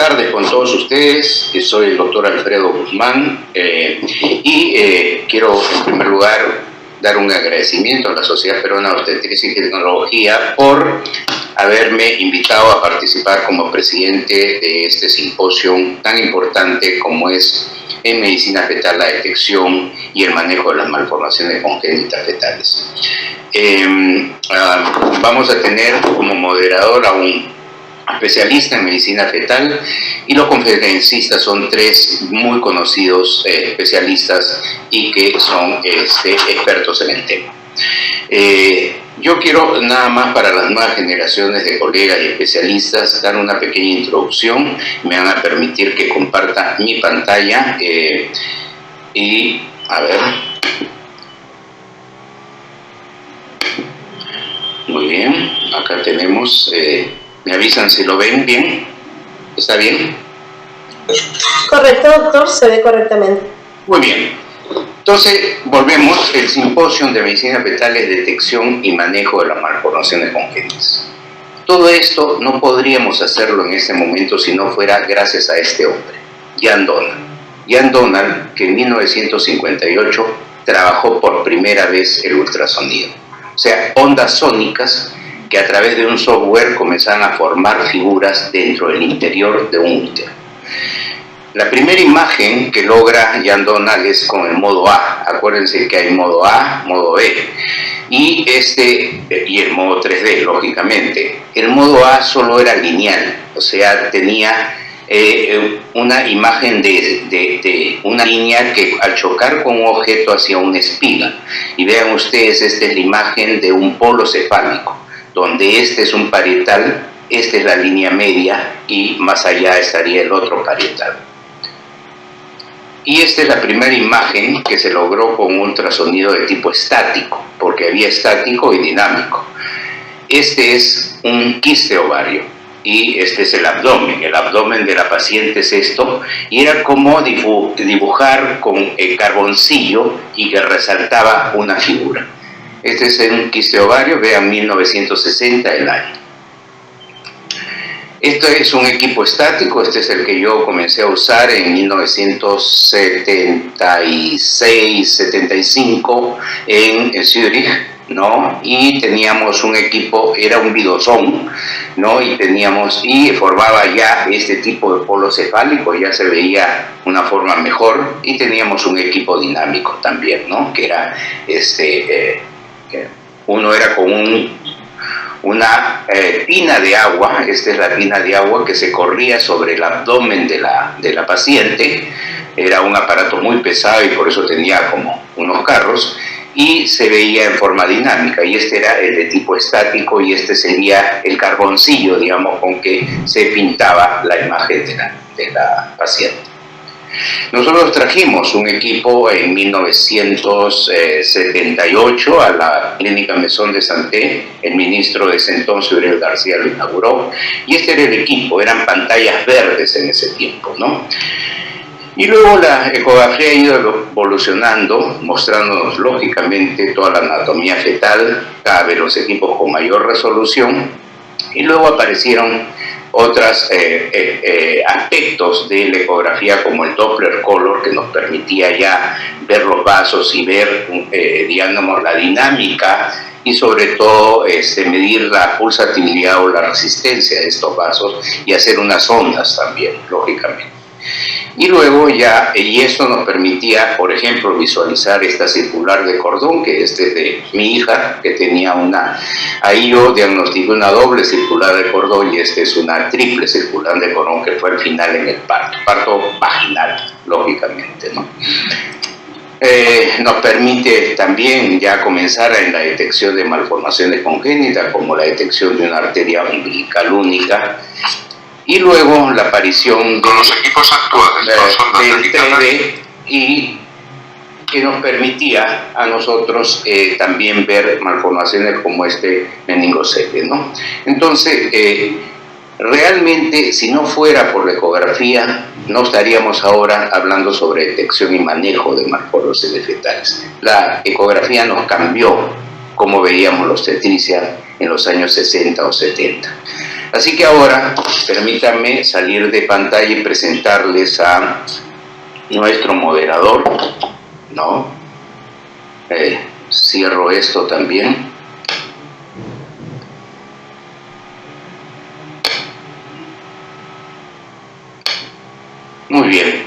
tardes con todos ustedes. Soy el doctor Alfredo Guzmán quiero en primer lugar dar un agradecimiento a la Sociedad Peruana de Obstetricia y Ginecología por haberme invitado a participar como presidente de este simposio tan importante como es en medicina fetal la detección y el manejo de las malformaciones congénitas fetales. Vamos a tener como moderador a un especialista en medicina fetal y los conferencistas son tres muy conocidos especialistas y que son expertos en el tema. Yo quiero nada más para las nuevas generaciones de colegas y especialistas dar una pequeña introducción. Me van a permitir que comparta mi pantalla y a ver. Muy bien, acá tenemos, me avisan si lo ven bien. ¿Está bien? Correcto, doctor, se ve correctamente. Muy bien. Entonces, volvemos, el simposio de medicina fetal es detección y manejo de las malformaciones congénitas. Todo esto no podríamos hacerlo en este momento si no fuera gracias a este hombre, Jan Donald. Jan Donald, que en 1958 trabajó por primera vez el ultrasonido. O sea, ondas sónicas que a través de un software comenzaban a formar figuras dentro del interior de un útero. La primera imagen que logra Jan Donald es con el modo A. Acuérdense que hay modo A, modo B y el modo 3D, lógicamente. El modo A solo era lineal, o sea, tenía una imagen de una línea que al chocar con un objeto hacía una espiga. Y vean ustedes, esta es la imagen de un polo cefálico, donde este es un parietal, esta es la línea media y más allá estaría el otro parietal. Y esta es la primera imagen que se logró con ultrasonido de tipo estático, porque había estático y dinámico. Este es un quiste ovario y este es el abdomen. El abdomen de la paciente es esto, y era como dibujar con el carboncillo y que resaltaba una figura. Este es un quiste ovario, vean 1960 el año. Este es un equipo estático, este es el que yo comencé a usar en 1976-75 en Zurich, ¿no? Y teníamos un equipo, era un vidozón, ¿no? Y formaba ya este tipo de polo cefálico, ya se veía una forma mejor, y teníamos un equipo dinámico también, ¿no? Que era uno era con una tina de agua. Esta es la tina de agua que se corría sobre el abdomen de la paciente. Era un aparato muy pesado y por eso tenía como unos carros, y se veía en forma dinámica, y este era el de tipo estático, y este sería el carboncillo, digamos, con que se pintaba la imagen de la paciente. Nosotros trajimos un equipo en 1978 a la clínica Maison de Santé. El ministro de ese entonces, Uriel García, lo inauguró, y este era el equipo. Eran pantallas verdes en ese tiempo, ¿no? Y luego la ecografía ha ido evolucionando, mostrándonos lógicamente toda la anatomía fetal, cada vez los equipos con mayor resolución, y luego aparecieron otros aspectos de la ecografía como el Doppler Color, que nos permitía ya ver los vasos y ver, digamos, la dinámica y sobre todo medir la pulsatividad o la resistencia de estos vasos y hacer unas ondas también, lógicamente. Y luego y esto nos permitía, por ejemplo, visualizar esta circular de cordón, que es de mi hija, que tenía ahí yo diagnostiqué una doble circular de cordón, y esta es una triple circular de cordón, que fue al final en el parto vaginal, lógicamente, ¿no? Nos permite también ya comenzar en la detección de malformaciones congénitas, como la detección de una arteria umbilical única, y luego la aparición de los equipos actuales del 3D, y que nos permitía a nosotros también ver malformaciones como meningocele, ¿no? Entonces, realmente, si no fuera por la ecografía, no estaríamos ahora hablando sobre detección y manejo de malformaciones fetales. La ecografía nos cambió cómo veíamos la obstetricia en los años 60 o 70. Así que ahora permítanme salir de pantalla y presentarles a nuestro moderador, ¿no? Cierro esto también. Muy bien.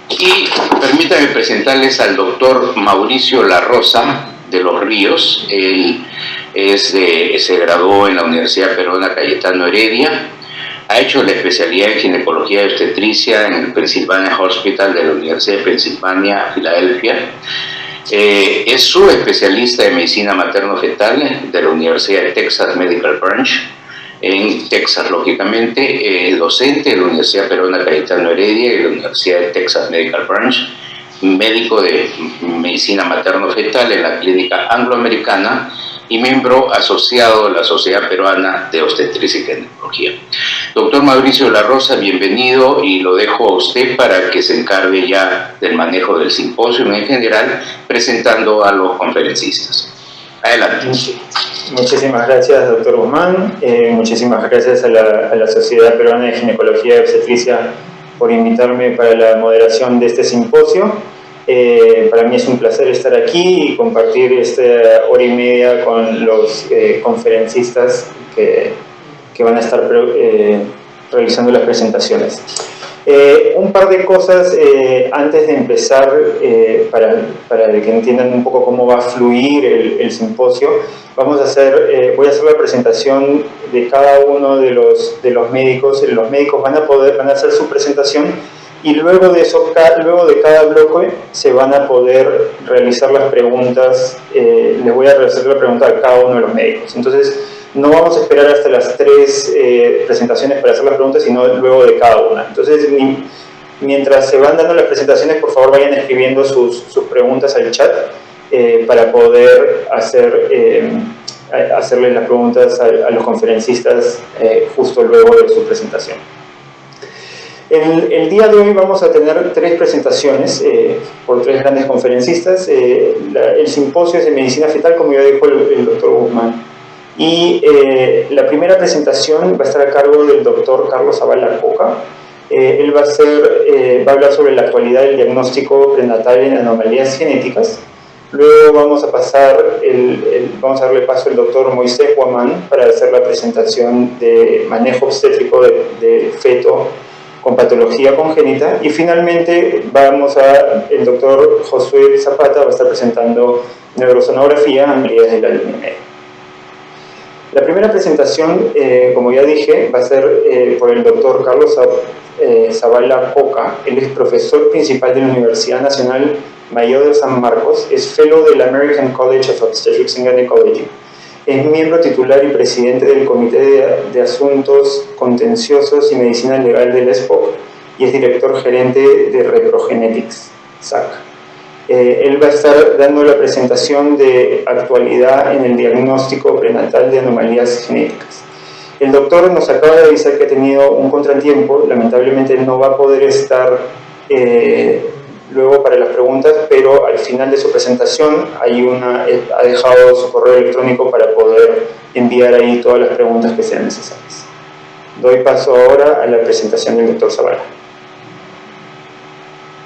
Y permítanme presentarles al doctor Mauricio La Rosa de los Ríos. Él se graduó en la Universidad Peruana Cayetano Heredia. Ha hecho la especialidad en ginecología y obstetricia en el Pennsylvania Hospital de la Universidad de Pensilvania, Filadelfia. Es su especialista en medicina materno-fetal de la Universidad de Texas Medical Branch, en Texas, lógicamente, docente de la Universidad Peruana Cayetano Heredia y de la Universidad de Texas Medical Branch, médico de medicina materno-fetal en la clínica angloamericana y miembro asociado de la Sociedad Peruana de Obstetricia y Ginecología. Doctor Mauricio La Rosa, bienvenido, y lo dejo a usted para que se encargue ya del manejo del simposio en general, presentando a los conferencistas. Adelante. Muchísimas gracias, doctor Guzmán. Muchísimas gracias a la Sociedad Peruana de Ginecología y Obstetricia por invitarme para la moderación de este simposio. Para mí es un placer estar aquí y compartir esta hora y media con los conferencistas que van a estar realizando las presentaciones. Un par de cosas antes de empezar, para que entiendan un poco cómo va a fluir el simposio. Voy a hacer la presentación de cada uno de los médicos. Los médicos van a hacer su presentación y luego de eso, luego de cada bloque se van a poder realizar las preguntas. Les voy a hacer la pregunta a cada uno de los médicos. Entonces, no vamos a esperar hasta las 3 presentaciones para hacer las preguntas, sino luego de cada una. Entonces, mientras se van dando las presentaciones, por favor vayan escribiendo sus preguntas al chat para poder hacerles las preguntas a los conferencistas justo luego de su presentación. El día de hoy vamos a tener 3 presentaciones por 3 grandes conferencistas. El simposio es de medicina fetal, como ya dijo el doctor Guzmán. Y la primera presentación va a estar a cargo del doctor Carlos Zavala Coca. Él va a hablar sobre la actualidad del diagnóstico prenatal en anomalías genéticas. Luego vamos a darle paso al doctor Moisés Guamán para hacer la presentación de manejo obstétrico de feto con patología congénita. Y finalmente el doctor Josué Zapata va a estar presentando neurosonografía en hemorragias de la línea media. La primera presentación, como ya dije, va a ser por el doctor Carlos Zavala Coca. Él es profesor principal de la Universidad Nacional Mayor de San Marcos, es fellow del American College of Obstetrics and Gynecology, es miembro titular y presidente del Comité de Asuntos Contenciosos y Medicina Legal del SPOC y es director gerente de Reprogenetics, SAC. Él va a estar dando la presentación de actualidad en el diagnóstico prenatal de anomalías genéticas. El doctor nos acaba de avisar que ha tenido un contratiempo, lamentablemente no va a poder estar luego para las preguntas, pero al final de su presentación ha dejado su correo electrónico para poder enviar ahí todas las preguntas que sean necesarias. Doy paso ahora a la presentación del doctor Zavala.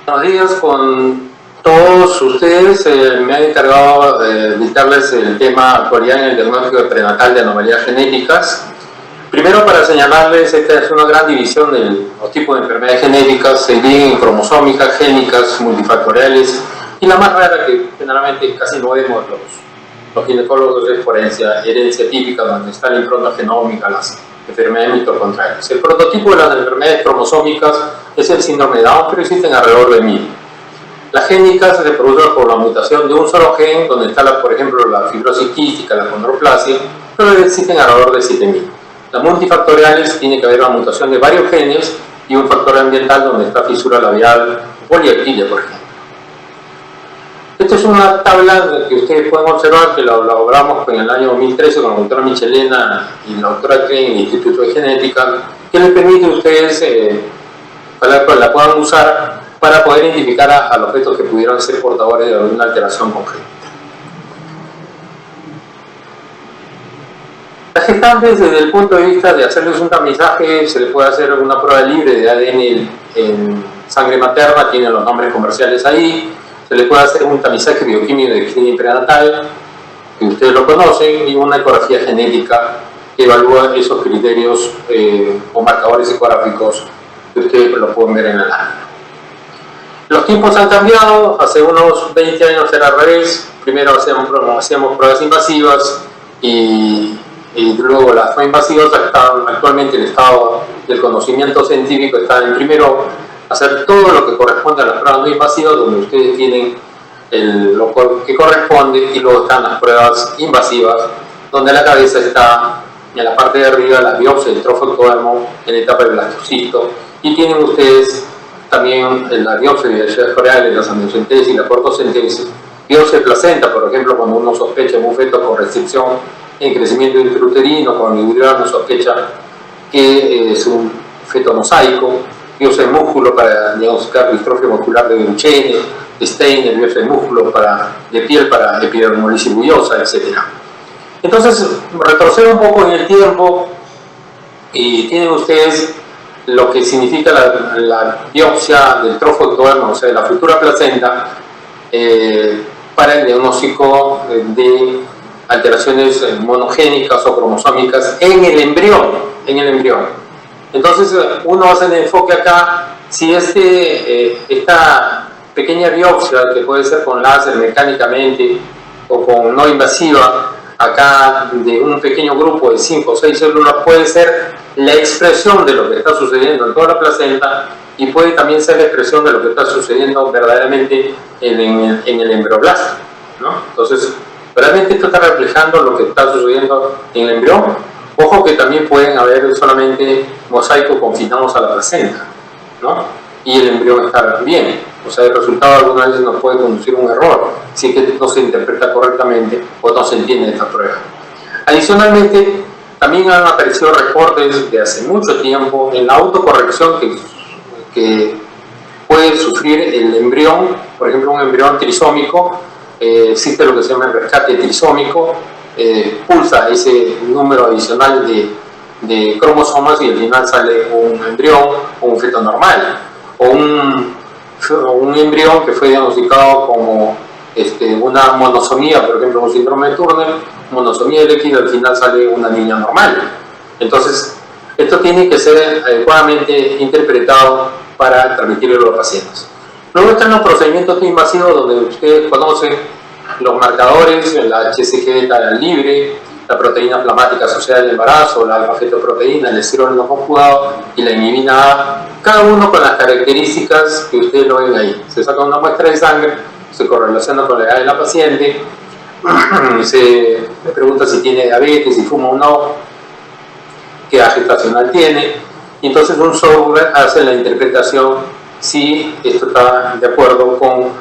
Buenos días con todos ustedes. Me han encargado de dictarles el tema actualidad en el diagnóstico prenatal de anomalías genéticas. Primero, para señalarles, esta es una gran división de los tipos de enfermedades genéticas, se dividen en cromosómicas, génicas, multifactoriales, y la más rara que generalmente casi no vemos los ginecólogos es por herencia típica, donde está la impronta genómica, las enfermedades mitocondriales. El prototipo de las enfermedades cromosómicas es el síndrome de Down, pero existen alrededor de 1000. Las génicas se producen por la mutación de un solo gen, donde está, por ejemplo, la fibrosis quística, la condroplasia, pero existen alrededor de 7000. Las multifactoriales tiene que haber una mutación de varios genes y un factor ambiental donde está fisura labial, poliactilia, por ejemplo. Esta es una tabla que ustedes pueden observar que la elaboramos en el año 2013 con la doctora Michelena y la doctora Klein en el Instituto de Genética, que les permite a ustedes la puedan usar para poder identificar a los fetos que pudieran ser portadores de alguna alteración congénita. La Las gestantes, desde el punto de vista de hacerles un tamizaje, se le puede hacer una prueba libre de ADN en sangre materna, tienen los nombres comerciales ahí. Se le puede hacer un tamizaje bioquímico de screening prenatal, que ustedes lo conocen, y una ecografía genética que evalúa esos criterios o marcadores ecográficos que ustedes lo pueden ver en la lámina. Los tiempos han cambiado. Hace unos 20 años era al revés. Primero hacíamos pruebas invasivas y luego las no invasivas. Actualmente el estado del conocimiento científico está en primero hacer todo lo que corresponde a las pruebas no invasivas, donde ustedes tienen lo que corresponde, y luego están las pruebas invasivas, donde la cabeza está en la parte de arriba, la biopsia del trofectodermo en la etapa del blastocisto, y tienen ustedes también la biopsia de diversidades coreales, la amniocentesis y la portocentesis, biopsia de placenta, por ejemplo, cuando uno sospecha en un feto con restricción en crecimiento intrauterino, cuando individual uno sospecha que es un feto mosaico, biopsia de músculo para diagnosticar distrofia muscular de Duchenne, Steiner, biopsia de músculo de piel para epidermolisis bullosa, etc. Entonces, retrocedo un poco en el tiempo y tienen ustedes lo que significa la biopsia del trofectodermo, o sea, de la futura placenta, para el diagnóstico de alteraciones monogénicas o cromosómicas en el embrión. Entonces, uno hace el enfoque acá, si esta pequeña biopsia, que puede ser con láser mecánicamente o con no invasiva, acá de un pequeño grupo de 5 o 6 células, puede ser la expresión de lo que está sucediendo en toda la placenta, y puede también ser la expresión de lo que está sucediendo verdaderamente en el embrioblasto, ¿no? Entonces, realmente esto está reflejando lo que está sucediendo en el embrión. Ojo que también pueden haber solamente mosaicos confinados a la placenta, ¿no? Y el embrión está bien. O sea, el resultado algunas veces nos puede conducir a un error si es que no se interpreta correctamente o no se entiende esta prueba. Adicionalmente, también han aparecido reportes de hace mucho tiempo en la autocorrección que puede sufrir el embrión. Por ejemplo, un embrión trisómico, existe lo que se llama el rescate trisómico, pulsa ese número adicional de cromosomas y al final sale un embrión o un feto normal, o un embrión que fue diagnosticado como una monosomía, por ejemplo un síndrome de Turner, monosomía líquida, al final sale una niña normal. Entonces, esto tiene que ser adecuadamente interpretado para transmitirlo a los pacientes. Luego están los procedimientos invasivos, donde ustedes conocen los marcadores, la HCG beta libre, la proteína plasmática asociada al embarazo, la alfa-fetoproteína, el estirol no conjugado y la inhibina A, cada uno con las características que ustedes lo ven ahí. Se saca una muestra de sangre, se correlaciona con la edad de la paciente, se pregunta si tiene diabetes, si fuma o no, qué edad gestacional tiene, y entonces un software hace la interpretación si esto está de acuerdo con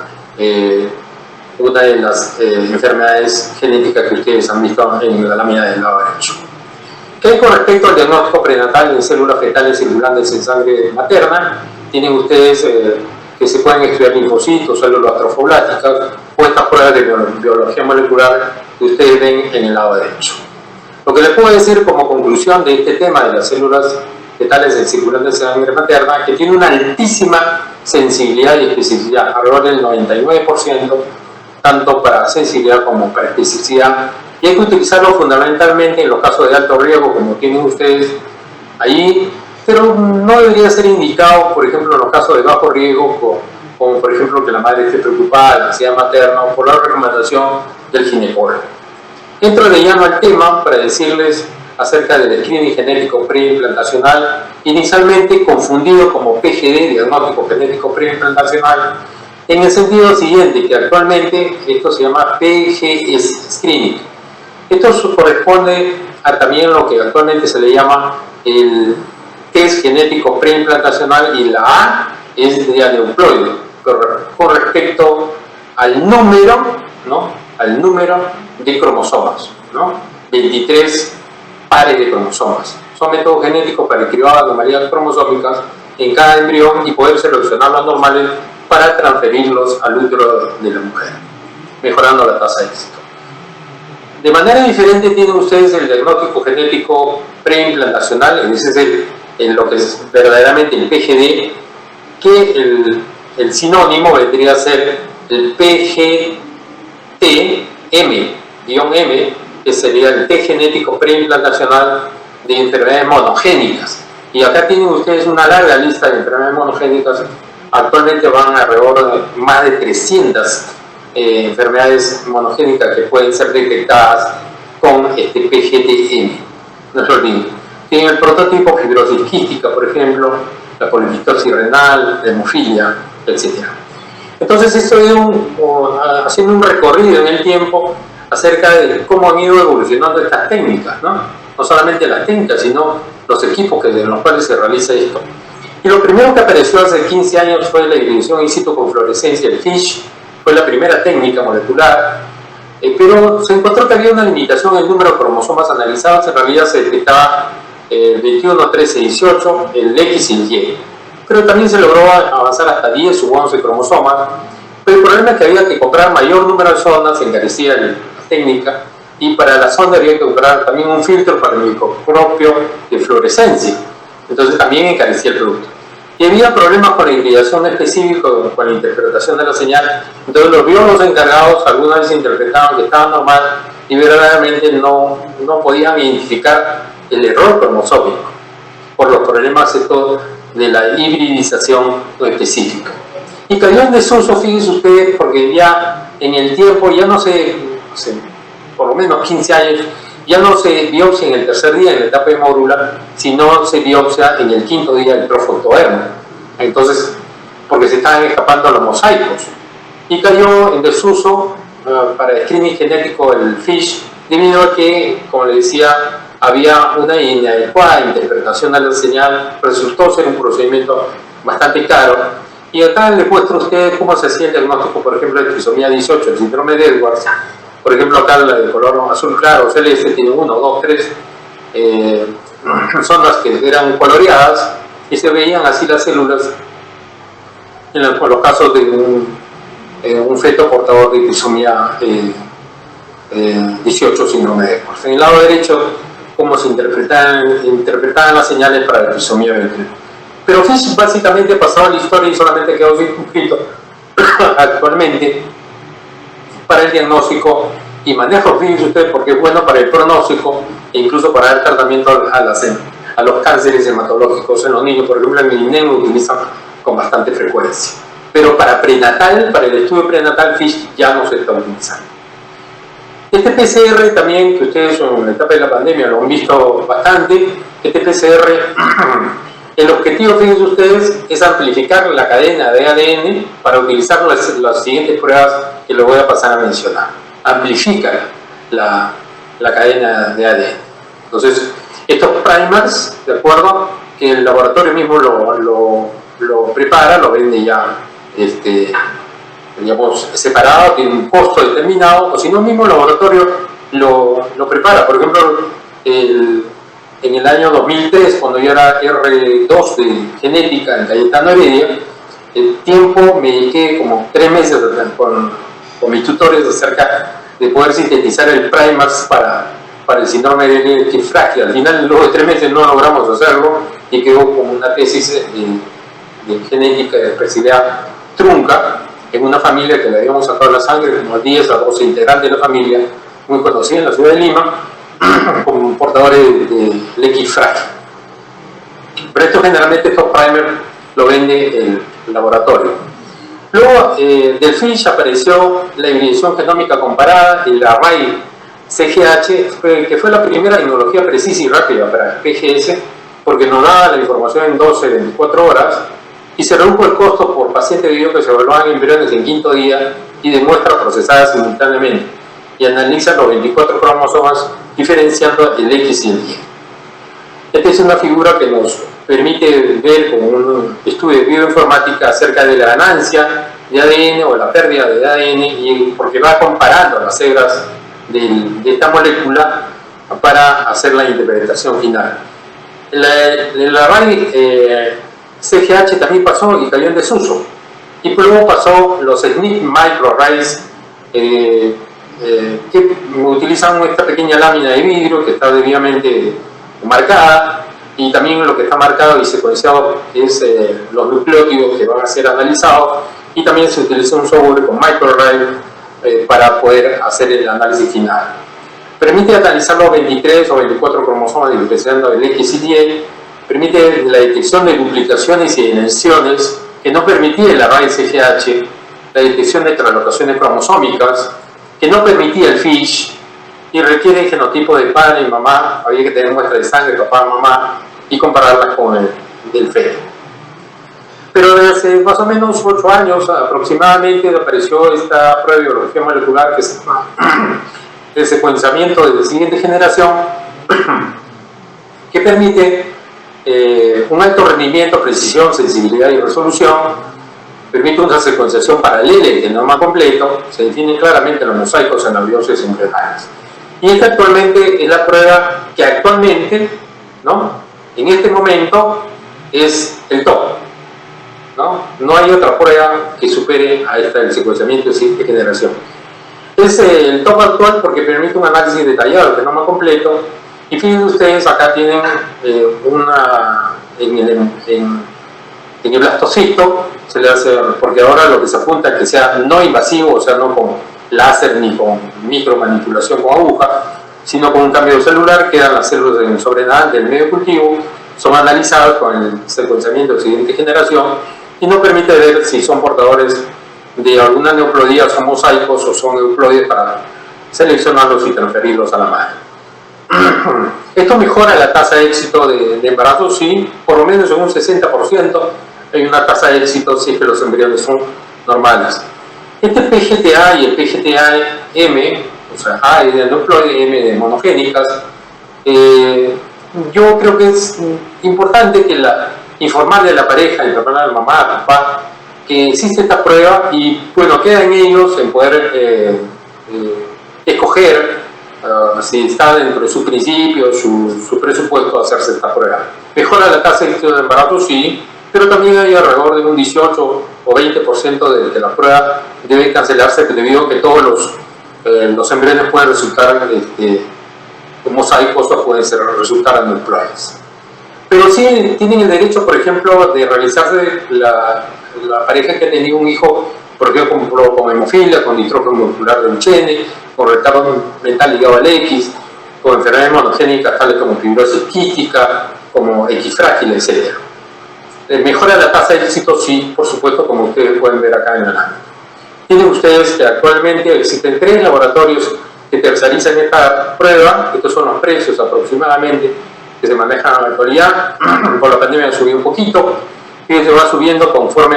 una de las enfermedades genéticas que ustedes han visto en la lámina del lado derecho. ¿Qué hay con respecto al diagnóstico prenatal en células fetales circulantes en sangre materna? Tienen ustedes que se pueden estudiar linfocitos, células trofobláticas o estas pruebas de biología molecular que ustedes ven en el lado derecho. Lo que les puedo decir como conclusión de este tema de las células fetales en circulantes en sangre materna es que tiene una altísima sensibilidad y especificidad, alrededor del 99%, tanto para sensibilidad como para especificidad, y hay que utilizarlo fundamentalmente en los casos de alto riesgo, como tienen ustedes ahí, pero no debería ser indicado, por ejemplo, en los casos de bajo riesgo, como por ejemplo que la madre esté preocupada, la ansiedad materna, o por la recomendación del ginecólogo. Entro de lleno al tema para decirles acerca del screening genético preimplantacional, inicialmente confundido como PGD, diagnóstico genético preimplantacional, en el sentido siguiente, que actualmente esto se llama PGS Screening. Esto corresponde a también lo que actualmente se le llama el test genético preimplantacional, y la A es de aneuploide, con respecto al número, ¿no? Al número de cromosomas, ¿no? 23 pares de cromosomas. Son métodos genéticos para escribir anomalías cromosómicas en cada embrión y poder seleccionar los normales para transferirlos al útero de la mujer, mejorando la tasa de éxito. De manera diferente tienen ustedes el diagnóstico genético preimplantacional, ese es en lo que es verdaderamente el PGD, que el sinónimo vendría a ser el PGT-M, que sería el T genético preimplantacional de enfermedades monogénicas. Y acá tienen ustedes una larga lista de enfermedades monogénicas. Actualmente van alrededor de más de 300 enfermedades monogénicas que pueden ser detectadas con este PGT-M. No se olviden. Tienen el prototipo fibrosis quística, por ejemplo, la poliquistosis renal, la hemofilia, etc. Entonces estoy haciendo un recorrido en el tiempo acerca de cómo han ido evolucionando estas técnicas, ¿no? No solamente las técnicas, sino los equipos en los cuales se realiza esto. Y lo primero que apareció hace 15 años fue la hibridación in situ con fluorescencia, el FISH, fue la primera técnica molecular, pero se encontró que había una limitación en el número de cromosomas analizados. En realidad se detectaba 21, 13, 18, el X y el Y, pero también se logró avanzar hasta 10 u 11 cromosomas. Pero el problema es que había que comprar mayor número de sondas, se encarecía la técnica, y para la sonda había que comprar también un filtro para el microscopio de fluorescencia, entonces también encarecía el producto. Y había problemas con la hibridación específica, con la interpretación de la señal. Entonces los biólogos encargados algunas veces interpretaban que estaba normal y verdaderamente no podían identificar el error cromosómico por los problemas estos de la hibridización específica. Y cayó en desuso, fíjense ustedes, porque ya en el tiempo, ya no sé, por lo menos 15 años, ya no se biopsia en el tercer día en la etapa de mórula, sino se biopsia en el quinto día del trofoctodermo. Entonces, porque se estaban escapando los mosaicos. Y cayó en desuso para el screening genético el FISH, debido a que, como les decía, había una inadecuada interpretación de la señal, resultó ser un procedimiento bastante caro. Y acá les muestro a ustedes cómo se hacía el diagnóstico, por ejemplo, de trisomía 18, el síndrome de Edwards. Por ejemplo, acá la de color azul claro, celeste, tiene 1, 2, 3 sondas que eran coloreadas y se veían así las células en los casos de un feto portador de trisomía 18, síndrome de Edwards. En el lado derecho, cómo se interpretaban las señales para la trisomía 20. Pero FISH básicamente pasaba la historia y solamente quedó circunscrito actualmente para el diagnóstico y manejo, fíjense ustedes, porque es bueno para el pronóstico e incluso para el tratamiento a los cánceres hematológicos en los niños. Por ejemplo, en el INEM lo utilizan con bastante frecuencia. Pero para prenatal, para el estudio prenatal, FISH ya no se está utilizando. Este PCR también, que ustedes en la etapa de la pandemia lo han visto bastante, este PCR, el objetivo, fíjense ustedes, es amplificar la cadena de ADN para utilizar las siguientes pruebas que les voy a pasar a mencionar. Amplifica la cadena de ADN. Entonces, estos primers, ¿de acuerdo? Que el laboratorio mismo lo prepara, lo vende ya digamos, separado, tiene un costo determinado, o si no, el mismo laboratorio lo prepara. Por ejemplo, en el año 2003, cuando yo era R2 de genética en Cayetano Heredia, el tiempo me dediqué como 3 meses con mis tutores acerca de poder sintetizar el primers para el síndrome de Kifragi. Al final, luego de 3 meses no logramos hacerlo y quedó como una tesis de genética de especialidad trunca en una familia que le habíamos sacado la sangre, como 10 a 12 integrantes de la familia, muy conocida en la ciudad de Lima, como portadores de Kifragi. Pero esto generalmente, estos primers lo vende el laboratorio. Luego del FISH apareció la hibridación genómica comparada y la array CGH, que fue la primera tecnología precisa y rápida para el PGS, porque nos daba la información en 12-24 horas y se redujo el costo por paciente debido que se evaluaban embriones en quinto día y de muestras procesadas simultáneamente y analiza los 24 cromosomas diferenciando el X y el Y. Esta es una figura que nos permite ver con un estudio de bioinformática acerca de la ganancia de ADN o la pérdida de ADN, y porque va comparando las hebras de esta molécula para hacer la interpretación final. El array CGH también pasó y cayó en desuso, y luego pasó los SNP microarrays que utilizan esta pequeña lámina de vidrio que está debidamente marcada, y también lo que está marcado y secuenciado es los nucleótidos que van a ser analizados, y también se utiliza un software con MicroArray para poder hacer el análisis final. Permite analizar los 23 o 24 cromosomas diferenciando el X y Y, permite la detección de duplicaciones y dimensiones que no permitía el array SGH, la detección de translocaciones cromosómicas que no permitía el FISH, y requiere genotipo de padre y mamá. Había que tener muestra de sangre, papá, mamá, y compararlas con el del feto. Pero desde hace más o menos 8 años aproximadamente apareció esta prueba de biología molecular que se llama el secuenciamiento de la siguiente generación, que permite un alto rendimiento, precisión, sensibilidad y resolución, permite una secuenciación paralela y genoma completo, se definen claramente los mosaicos en las biopsias embrionarias. Y esta actualmente es la prueba que actualmente, ¿no?, en este momento es el top. No hay otra prueba que supere a esta del secuenciamiento de siguiente generación. Es el top actual porque permite un análisis detallado del genoma completo. Y fíjense ustedes, acá tienen en el blastocisto, se le hace, porque ahora lo que se apunta es que sea no invasivo, o sea, no con láser ni con micromanipulación con aguja, sino con un cambio celular. Quedan las células en el sobrenadante del medio cultivo, son analizadas con el secuenciamiento de siguiente generación y nos permite ver si son portadores de alguna neoploidía, son mosaicos o son euploides, para seleccionarlos y transferirlos a la madre. Esto mejora la tasa de éxito de embarazo, sí, por lo menos en un 60% hay una tasa de éxito si es que los embriones son normales. Este PGTA y el PGTA-M, o sea, A de aneuploide, M de monogénicas, yo creo que es importante que informarle a la pareja, informarle a la mamá, al papá, que existe esta prueba y bueno, queda en ellos en poder escoger si está dentro de su principio, su presupuesto, hacerse esta prueba. Mejora la tasa de éxito de embarazo, sí, pero también hay alrededor de un 18 o 20% de la prueba debe cancelarse debido a que todos los embriones pueden resultar mosaicos o pueden resultar aneuploides. Pero sí tienen el derecho, por ejemplo, de realizarse la pareja que ha tenido un hijo, por ejemplo, con hemofilia, con distropia muscular de Duchenne, con retardo mental ligado al X, con enfermedades monogénicas tales como fibrosis quística, como X frágil, etc. Mejora la tasa de éxito, sí, por supuesto, como ustedes pueden ver acá en el ámbito. Tienen ustedes que actualmente existen 3 laboratorios que tercerizan esta prueba. Estos son los precios aproximadamente que se manejan en la actualidad. Por la pandemia ha subido un poquito y se va subiendo conforme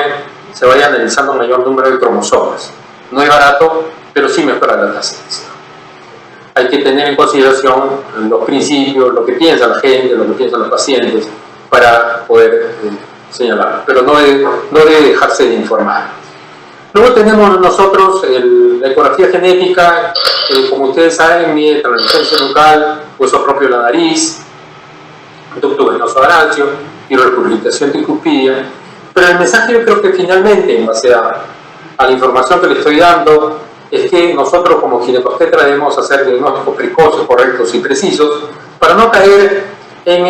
se vaya analizando un mayor número de cromosomas. No es barato, pero sí mejora la tasa de éxito. Hay que tener en consideración los principios, lo que piensa la gente, lo que piensan los pacientes, para poder señalar, pero no debe dejarse de informar. Luego tenemos nosotros la ecografía genética, como ustedes saben, mide translucencia nucal, hueso propio de la nariz, ducto venoso arancio y recurritación tricuspidia. Pero el mensaje, yo creo que finalmente, en base a la información que le estoy dando, es que nosotros como ginecobstetra debemos hacer diagnósticos precoces, correctos y precisos para no caer en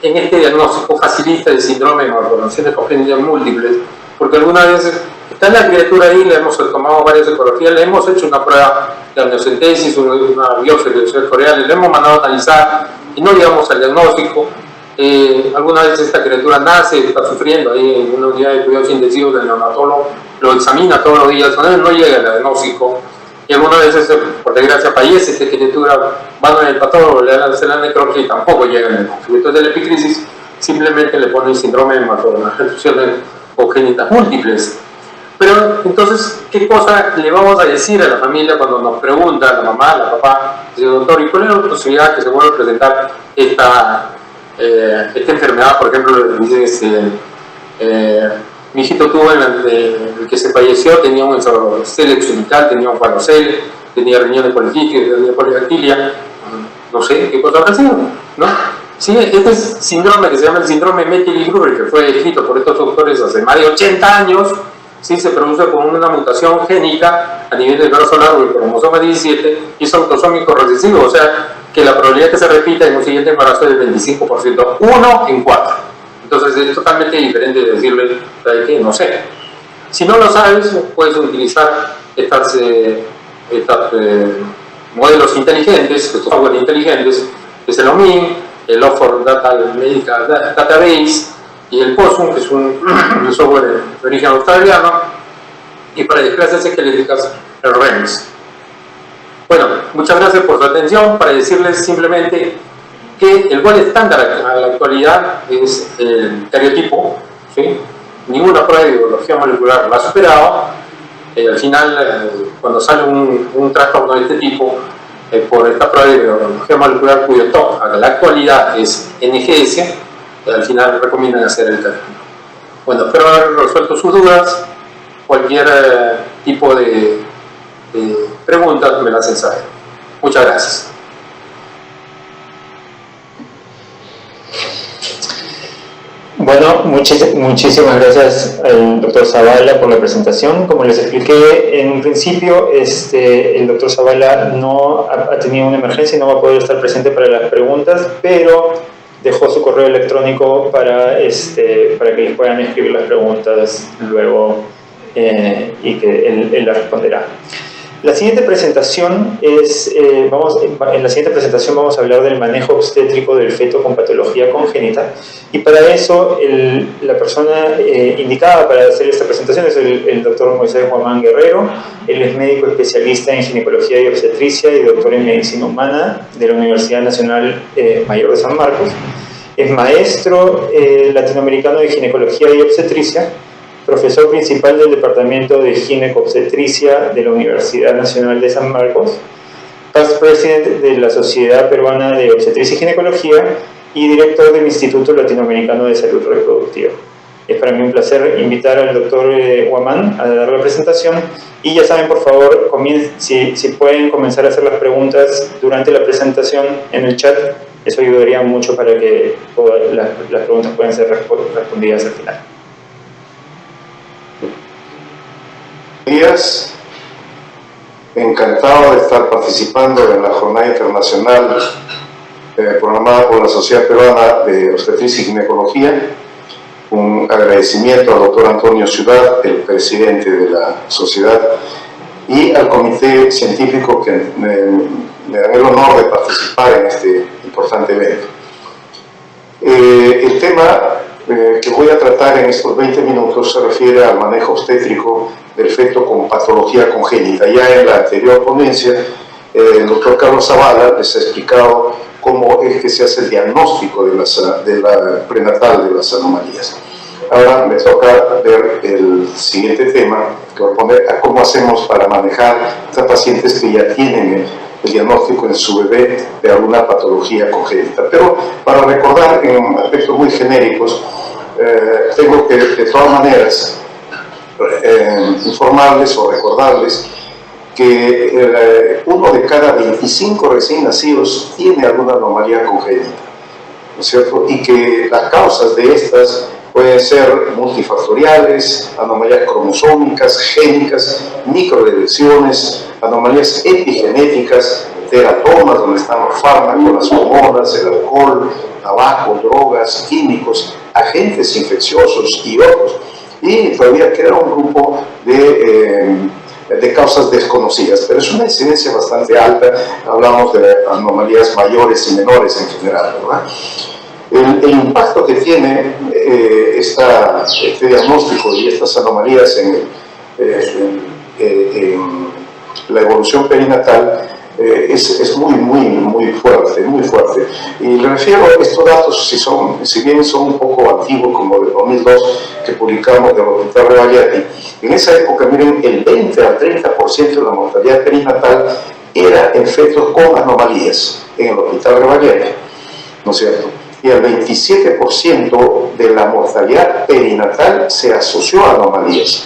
este diagnóstico facilista del síndrome de malformaciones congénitas múltiples, porque algunas veces está la criatura ahí, le hemos tomado varias ecografías, le hemos hecho una prueba de amniocentesis, una biopsia de biopsias coreales, le hemos mandado a analizar y no llegamos al diagnóstico. Algunas veces esta criatura nace, está sufriendo ahí en una unidad de cuidados intensivos del neonatólogo, lo examina todos los días, no llega al diagnóstico, y algunas veces, por desgracia, fallece esta criatura, van al patólogo, le hacen la necropsia y tampoco llega al diagnóstico. Entonces la epicrisis simplemente le pone el síndrome de malformaciones congénitas múltiples. Pero entonces, ¿qué cosa le vamos a decir a la familia cuando nos pregunta, a la mamá, a la papá, dice, doctor, ¿y cuál es la posibilidad que se vuelva a presentar esta enfermedad? Por ejemplo, dice, mi hijito tuvo el que se falleció, tenía un cel exumital, tenía un falocel, tenía riñón de poliquístico, tenía polidactilia, no sé qué cosa habrá sido, ¿no? Sí, este síndrome que se llama el síndrome Meckel-Gruber, que fue escrito por estos doctores hace más de 80 años, sí se produce con una mutación génica a nivel del brazo largo del cromosoma 17 y es autosómico recesivo, o sea que la probabilidad que se repita en un siguiente embarazo es del 25%, 1 en 4. Entonces es totalmente diferente de decirle que no sé. Si no lo sabes, puedes utilizar estos modelos inteligentes, estos software inteligentes, que es el OMIN, el Oxford Medical Database y el POSUM, que es un software de origen australiano, y para desgracias esqueléticas, el REMS. Bueno, muchas gracias por su atención. Para decirles simplemente que el gol estándar a la actualidad es el cariotipo, ¿sí? Ninguna prueba de biología molecular lo ha superado. Al final, cuando sale un trastorno de este tipo, por esta prueba de biología molecular cuyo top a la actualidad es NGS, al final recomiendan hacer el cariotipo. Bueno, espero haber resuelto sus dudas. Cualquier tipo de preguntas me las hacen saber. Muchas gracias. Bueno, muchísimas gracias al doctor Zavala por la presentación. Como les expliqué en un principio, el doctor Zavala no ha tenido una emergencia y no va a poder estar presente para las preguntas, pero dejó su correo electrónico para que les puedan escribir las preguntas luego y que él las responderá. La siguiente presentación en la siguiente presentación vamos a hablar del manejo obstétrico del feto con patología congénita, y para eso la persona indicada para hacer esta presentación es el doctor Moisés Guamán Guerrero. Él es médico especialista en ginecología y obstetricia y doctor en medicina humana de la Universidad Nacional Mayor de San Marcos. Es maestro latinoamericano de ginecología y obstetricia, profesor principal del Departamento de Ginecobstetricia de la Universidad Nacional de San Marcos, past president de la Sociedad Peruana de Obstetricia y Ginecología y director del Instituto Latinoamericano de Salud Reproductiva. Es para mí un placer invitar al doctor Guamán a dar la presentación, y ya saben, por favor, si pueden comenzar a hacer las preguntas durante la presentación en el chat, eso ayudaría mucho para que todas las preguntas puedan ser respondidas al final. Días, encantado de estar participando en la jornada internacional programada por la Sociedad Peruana de Obstetricia y Ginecología. Un agradecimiento al doctor Antonio Ciudad, el presidente de la sociedad, y al comité científico que me da el honor de participar en este importante evento. El tema que voy a tratar en estos 20 minutos se refiere al manejo obstétrico del feto con patología congénita. Ya en la anterior ponencia, el doctor Carlos Zavala les ha explicado cómo es que se hace el diagnóstico de la prenatal de las anomalías. Ahora me toca ver el siguiente tema, que corresponde a cómo hacemos para manejar a pacientes que ya tienen el diagnóstico en su bebé de alguna patología congénita. Pero para recordar en aspectos muy genéricos, tengo que de todas maneras informarles o recordarles que uno de cada 25 recién nacidos tiene alguna anomalía congénita, ¿no es cierto? Y que las causas de estas pueden ser multifactoriales, anomalías cromosómicas, génicas, microdeleciones, anomalías epigenéticas, teratomas, donde están los fármacos, las hormonas, el alcohol, tabaco, drogas, químicos, agentes infecciosos y otros. Y todavía queda un grupo de causas desconocidas, pero es una incidencia bastante alta. Hablamos de anomalías mayores y menores en general, ¿verdad? El impacto que tiene este diagnóstico y estas anomalías en la evolución perinatal es muy fuerte, muy fuerte. Y le refiero a estos datos, si bien son un poco antiguos, como del 2002, que publicamos del Hospital Rebagliati. En esa época, miren, el 20 al 30% de la mortalidad perinatal era en fetos con anomalías en el Hospital Rebagliati, ¿no es cierto? Y el 27% de la mortalidad perinatal se asoció a anomalías.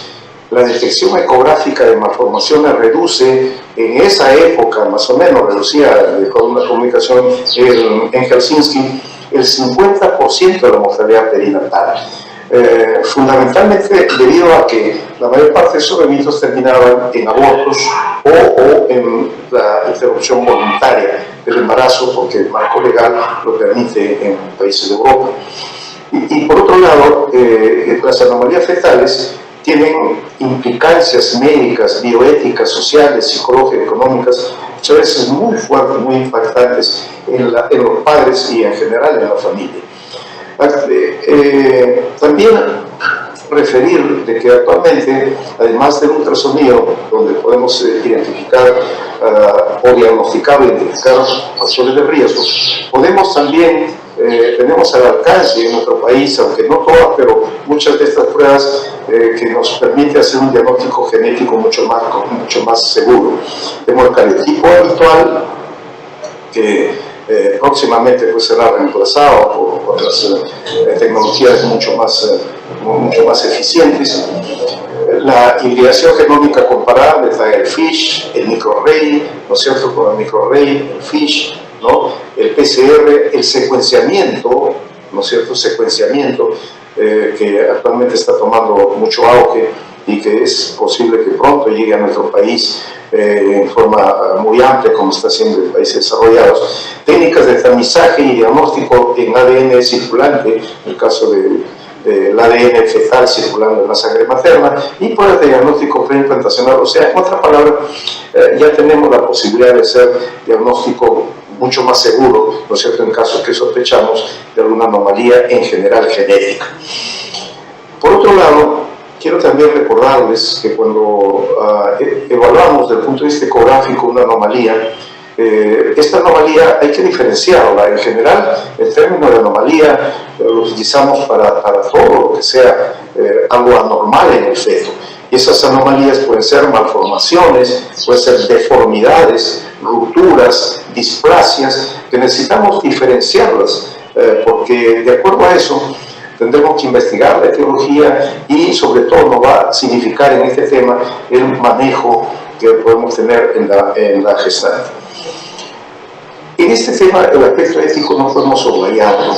La detección ecográfica de malformaciones reduce, en esa época más o menos, reducía con una comunicación en Helsinki, el 50% de la mortalidad perinatal. fundamentalmente debido a que la mayor parte de esos eventos terminaban en abortos o en la interrupción voluntaria del embarazo, porque el marco legal lo permite en países de Europa. Y por otro lado, las anomalías fetales tienen implicancias médicas, bioéticas, sociales, psicológicas, económicas, muchas veces muy fuertes, muy impactantes en los padres y en general en la familia. También referir de que actualmente, además del ultrasonido, donde podemos identificar o diagnosticar o identificar factores de riesgo, podemos también, tenemos al alcance en nuestro país, aunque no todas, pero muchas de estas pruebas que nos permite hacer un diagnóstico genético mucho más seguro. Tenemos el cariotipo habitual, que próximamente pues será reemplazado por otras tecnologías mucho más eficientes. La hibridación genómica comparable está el FISH, el microarray, ¿no es cierto?, con el microarray, el FISH, ¿no?, el PCR, el secuenciamiento, ¿no es cierto?, que actualmente está tomando mucho auge y que es posible que pronto llegue a nuestro país en forma muy amplia, como está haciendo en países desarrollados. Técnicas de tamizaje y diagnóstico en ADN circulante, en el caso del ADN fetal circulando en la sangre materna, y pruebas de diagnóstico preimplantacional. O sea, en otra palabra, ya tenemos la posibilidad de hacer diagnóstico mucho más seguro, ¿no es cierto?, en caso que sospechamos de alguna anomalía en general genética. Por otro lado, quiero también recordarles que cuando evaluamos desde el punto de vista ecográfico una anomalía, esta anomalía hay que diferenciarla. En general, el término de anomalía lo utilizamos para todo lo que sea algo anormal en el feto. Y esas anomalías pueden ser malformaciones, pueden ser deformidades, rupturas, displasias, que necesitamos diferenciarlas, porque de acuerdo a eso tendremos que investigar la etiología y sobre todo nos va a significar en este tema el manejo que podemos tener en la gestante. En este tema el aspecto ético no podemos soslayarlo,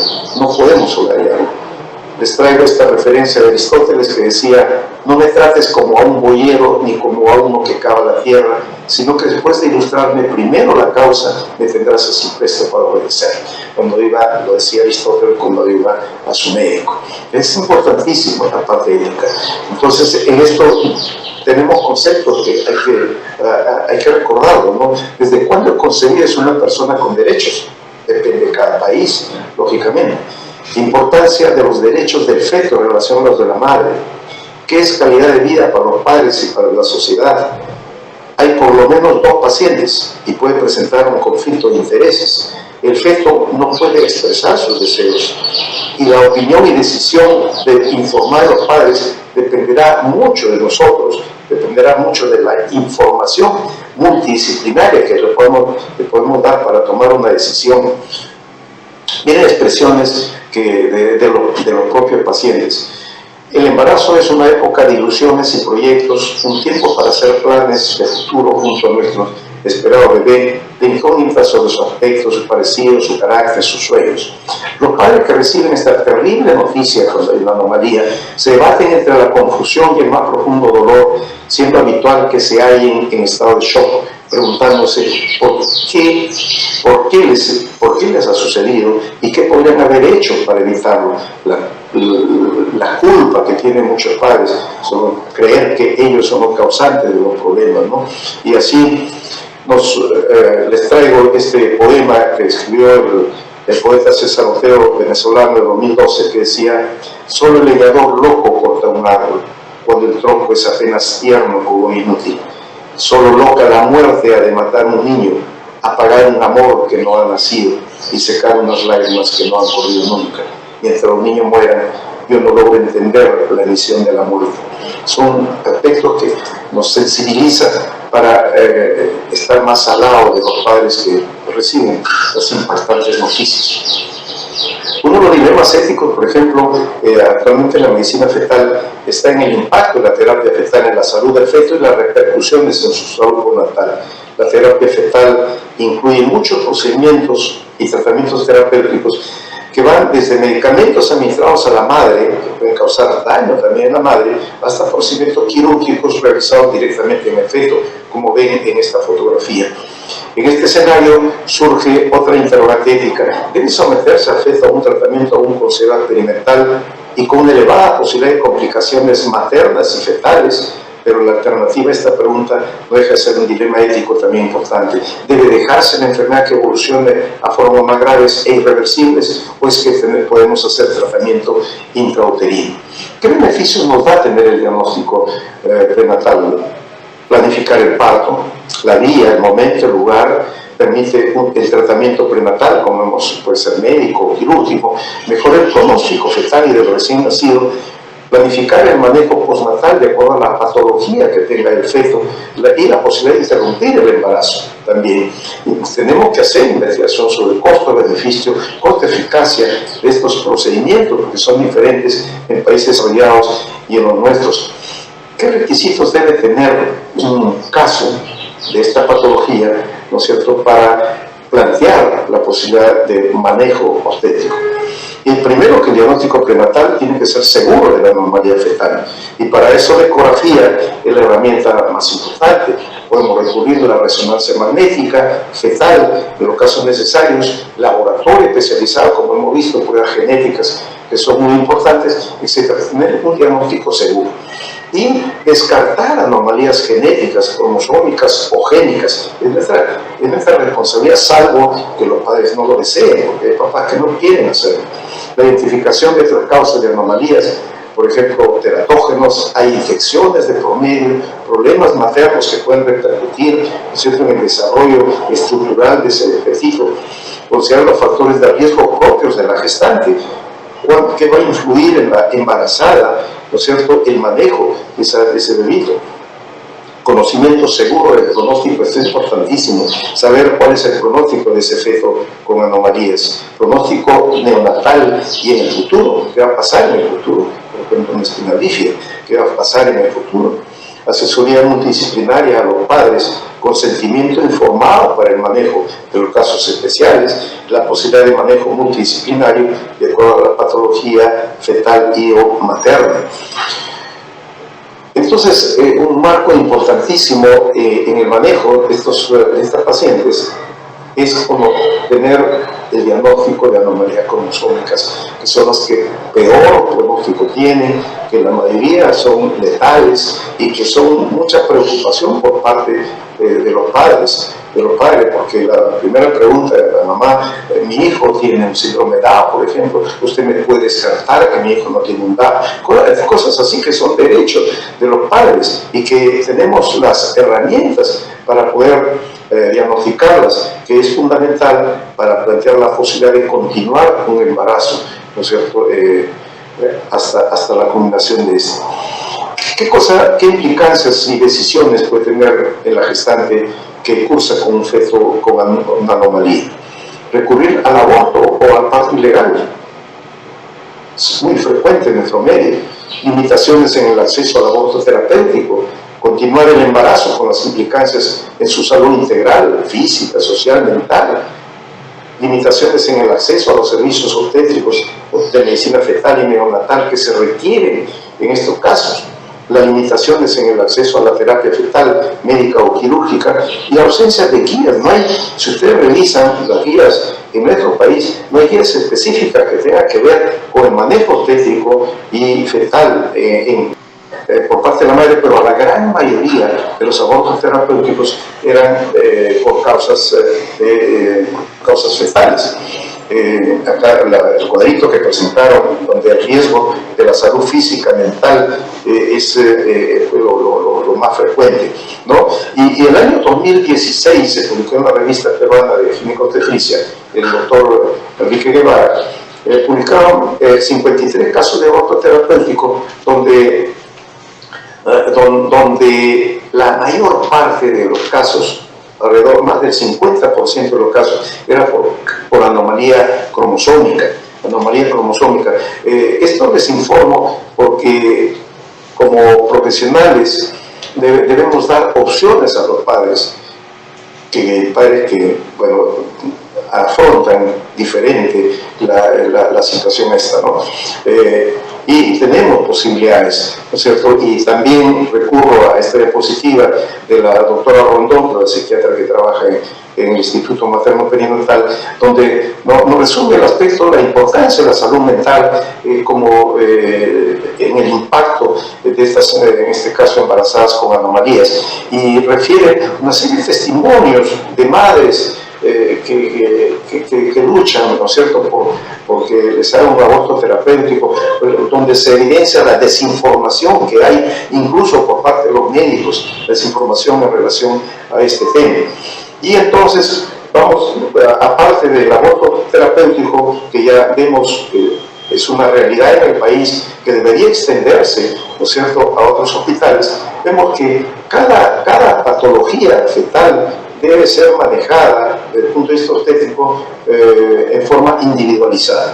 Les traigo esta referencia de Aristóteles que decía: no me trates como a un boyero ni como a uno que cava la tierra, sino que después de ilustrarme primero la causa, me tendrás así presto para obedecer. Lo decía Aristóteles cuando iba a su médico. Es importantísimo la parte ética. Entonces, en esto tenemos conceptos que hay que recordarlo, ¿no? ¿Desde cuándo concebir una persona con derechos? Depende de cada país, lógicamente. Importancia de los derechos del feto en relación a los de la madre. ¿Qué es calidad de vida para los padres y para la sociedad? Hay por lo menos 2 pacientes y puede presentar un conflicto de intereses. El feto no puede expresar sus deseos y la opinión y decisión de informar a los padres dependerá mucho de nosotros, dependerá mucho de la información multidisciplinaria que le podemos dar para tomar una decisión. Miren expresiones de los propios pacientes. El embarazo es una época de ilusiones y proyectos, un tiempo para hacer planes de futuro junto a nuestro esperado bebé, de incógnitas sobre su aspecto, su parecido, su carácter, sus sueños. Los padres que reciben esta terrible noticia cuando hay una anomalía se debaten entre la confusión y el más profundo dolor, siendo habitual que se hallen en estado de shock, preguntándose por qué les ha sucedido y qué podrían haber hecho para evitarlo. La culpa que tienen muchos padres son creer que ellos son los causantes de los problemas, ¿no? Y así les traigo este poema que escribió el poeta César Otero, venezolano, de 2012, que decía: solo el leñador loco corta un árbol, cuando el tronco es apenas tierno como inútil. Solo loca la muerte ha de matar un niño, apagar un amor que no ha nacido y secar unas lágrimas que no han corrido nunca. Mientras los niños mueran, yo no logro entender la misión de la muerte. Son aspectos que nos sensibilizan para estar más al lado de los padres que reciben las impactantes noticias. Uno de los dilemas éticos, por ejemplo, actualmente en la medicina fetal, está en el impacto de la terapia fetal en la salud del feto y las repercusiones en su salud postnatal. La terapia fetal incluye muchos procedimientos y tratamientos terapéuticos que van desde medicamentos administrados a la madre, que pueden causar daño también a la madre, hasta procedimientos quirúrgicos realizados directamente en el feto, como ven en esta fotografía. En este escenario surge otra interrogante ética. ¿Debe someterse al feto a un tratamiento aún considerado experimental y con una elevada posibilidad de complicaciones maternas y fetales? Pero la alternativa a esta pregunta no deja de ser un dilema ético también importante. ¿Debe dejarse la enfermedad que evolucione a formas más graves e irreversibles, o es que podemos hacer tratamiento intrauterino? ¿Qué beneficios nos va a tener el diagnóstico prenatal? Planificar el parto, la vía, el momento, el lugar, permite el tratamiento prenatal, como puede ser médico o quirúrgico, mejora el pronóstico fetal y del recién nacido, planificar el manejo postnatal de acuerdo a la patología que tenga el feto y la posibilidad de interrumpir el embarazo también. Y tenemos que hacer investigación sobre el costo-beneficio, costo-eficacia de estos procedimientos, porque son diferentes en países desarrollados y en los nuestros. ¿Qué requisitos debe tener un caso de esta patología, ¿no es cierto?, para plantear la posibilidad de manejo obstétrico? Y primero, que el diagnóstico prenatal tiene que ser seguro de la normalidad fetal, y para eso la ecografía es la herramienta más importante. Podemos recurrir a la resonancia magnética fetal en los casos necesarios, laboratorio especializado, como hemos visto, pruebas genéticas que son muy importantes, etc. Tener un diagnóstico seguro y descartar anomalías genéticas, cromosómicas o génicas. Es nuestra responsabilidad, salvo que los padres no lo deseen, porque hay papás que no quieren hacerlo. La identificación de otras causas de anomalías, por ejemplo, teratógenos, hay infecciones de promedio, problemas maternos que pueden repercutir, ¿cierto?, en el desarrollo estructural de ese feto, considerar los factores de riesgo propios de la gestante, qué va a influir en la embarazada, ¿no es cierto?, el manejo de ese bebito. Conocimiento seguro del pronóstico, esto es importantísimo, saber cuál es el pronóstico de ese feto con anomalías, pronóstico neonatal y en el futuro, qué va a pasar en el futuro, por ejemplo en espina bífida, qué va a pasar en el futuro. Asesoría multidisciplinaria a los padres, consentimiento informado para el manejo de los casos especiales, la posibilidad de manejo multidisciplinario de acuerdo a la patología fetal y o materna. Entonces, un marco importantísimo en el manejo de estas pacientes es como tener el diagnóstico de anomalías cromosómicas, que son las que peor pronóstico tienen, que la mayoría son letales y que son mucha preocupación por parte de los padres, porque la primera pregunta de la mamá, mi hijo tiene un síndrome Down, por ejemplo, usted me puede descartar que mi hijo no tiene un Down, cosas así que son derechos de los padres y que tenemos las herramientas para poder diagnosticarlas, que es fundamental para plantear la posibilidad de continuar un embarazo, ¿no es cierto?, hasta la culminación de este. ¿Qué implicancias y decisiones puede tener en la gestante que cursa con un feto con una anomalía? Recurrir al aborto o al parto ilegal. Es muy frecuente en nuestro medio. Limitaciones en el acceso al aborto terapéutico. Continuar el embarazo con las implicancias en su salud integral, física, social, mental. Limitaciones en el acceso a los servicios obstétricos de medicina fetal y neonatal que se requieren en estos casos. Las limitaciones en el acceso a la terapia fetal, médica o quirúrgica, y la ausencia de guías. No hay, si ustedes revisan las guías en nuestro país, no hay guías específicas que tengan que ver con el manejo obstétrico y fetal por parte de la madre, pero la gran mayoría de los abortos terapéuticos eran por causas fetales. Acá el cuadrito que presentaron, donde el riesgo de la salud física, mental, es lo más frecuente, ¿no? Y el año 2016 se publicó en la revista peruana de ginecobstetricia, el doctor Enrique Guevara, publicaron 53 casos de aborto terapéutico donde la mayor parte de los casos, alrededor más del 50% de los casos, era por anomalía cromosómica. Esto les informo porque como profesionales debemos dar opciones a los padres que afrontan diferente la situación esta, ¿no? Y tenemos posibilidades, ¿no es cierto? Y también recurro a esta diapositiva de la doctora Rondón, la psiquiatra que trabaja en el Instituto Materno Perinatal, donde nos resume el aspecto de la importancia de la salud mental como en el impacto de estas, en este caso, embarazadas con anomalías, y refiere una serie de testimonios de madres que luchan, ¿no es cierto?, porque les haga un aborto terapéutico, donde se evidencia la desinformación que hay, incluso por parte de los médicos, desinformación en relación a este tema. Y entonces, vamos, aparte del aborto terapéutico, que ya vemos que es una realidad en el país, que debería extenderse, ¿no es cierto?, a otros hospitales, vemos que cada patología fetal debe ser manejada desde el punto de vista obstétrico en forma individualizada.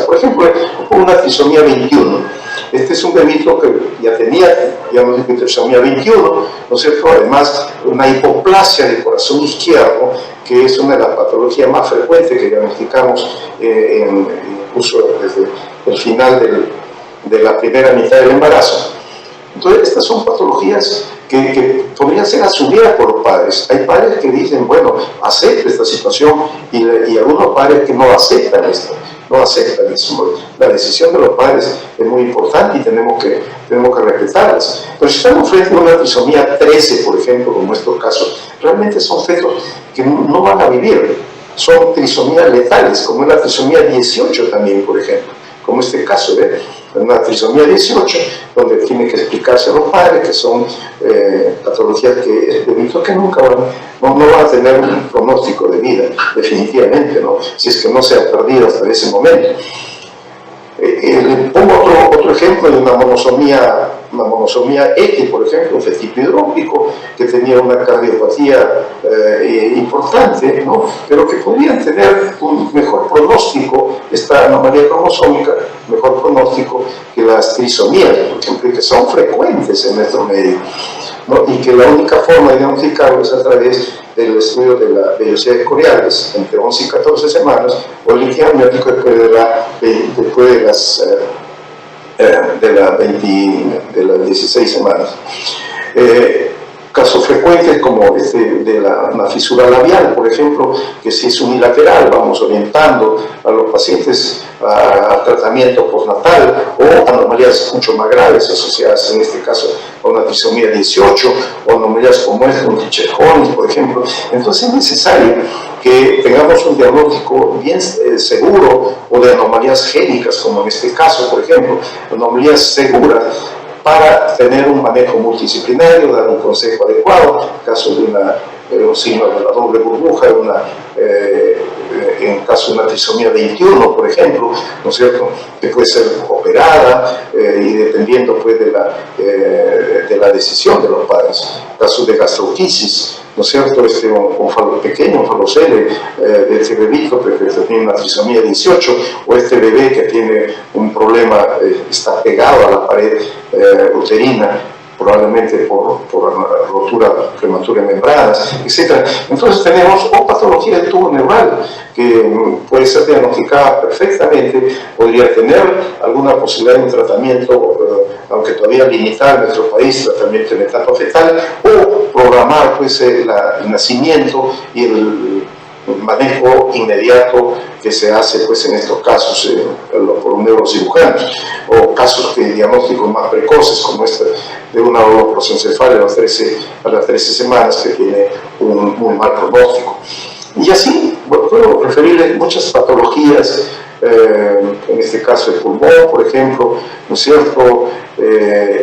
Por ejemplo, una trisomía 21. Este es un bebito que ya tenía, digamos, trisomía 21, ¿no es cierto? Además, una hipoplasia del corazón izquierdo, que es una de las patologías más frecuentes que diagnosticamos incluso desde el final de la primera mitad del embarazo. Entonces, estas son patologías que podrían ser asumidas por los padres. Hay padres que dicen, bueno, acepte esta situación, y algunos padres que no aceptan esto. La decisión de los padres es muy importante y tenemos que respetarlas. Pero si estamos frente a una trisomía 13, por ejemplo, como estos casos, realmente son fetos que no van a vivir. Son trisomías letales, como es la trisomía 18 también, por ejemplo, como este caso, ¿ve? Una trisomía 18, donde tiene que explicarse a los padres que son patologías que nunca no van a tener un pronóstico de vida, definitivamente, ¿no? Si es que no se ha perdido hasta ese momento. Pongo otro ejemplo de una monosomía X, por ejemplo, un fetipo hidrópico que tenía una cardiopatía importante, ¿no? Pero que podrían tener un mejor pronóstico, esta anomalía cromosómica, mejor pronóstico que las trisomías, por ejemplo, que son frecuentes en nuestro medio, ¿no? Y que la única forma de diagnosticarlo es a través del estudio de la vellosidad coriales entre 11 y 14 semanas, o el líquido amniótico después de las 16 semanas. Casos frecuentes como una fisura labial, por ejemplo, que si es unilateral, vamos orientando a los pacientes al tratamiento postnatal, o anomalías mucho más graves asociadas en este caso a una trisomía 18, o anomalías como esta, un Richard-Jones, por ejemplo. Entonces es necesario que tengamos un diagnóstico bien seguro, o de anomalías génicas, como en este caso, por ejemplo, anomalías seguras, para tener un manejo multidisciplinario, dar un consejo adecuado, en caso de un signo de la doble burbuja, en caso de una trisomía 21, por ejemplo, ¿no es cierto?, que puede ser operada, y dependiendo pues de la decisión de los padres. En caso de gastroquisis, ¿no es cierto?, un pequeño, un falocele de este bebito que tiene una trisomía 18, o este bebé que tiene un problema, está pegado a la pared uterina, probablemente por rotura prematura de membranas, etc. Entonces tenemos patología del tubo neural, que puede ser diagnosticada perfectamente, podría tener alguna posibilidad de un tratamiento, aunque todavía limitado en nuestro país, tratamiento en etapa fetal, o programar pues, el nacimiento y el manejo inmediato que se hace pues, en estos casos por neurocirujanos, o casos de diagnósticos más precoces, como este de una holoprosencefalia a las 13 semanas, que tiene un muy mal pronóstico. Y así puedo referirle muchas patologías, en este caso el pulmón, por ejemplo, ¿no es cierto?,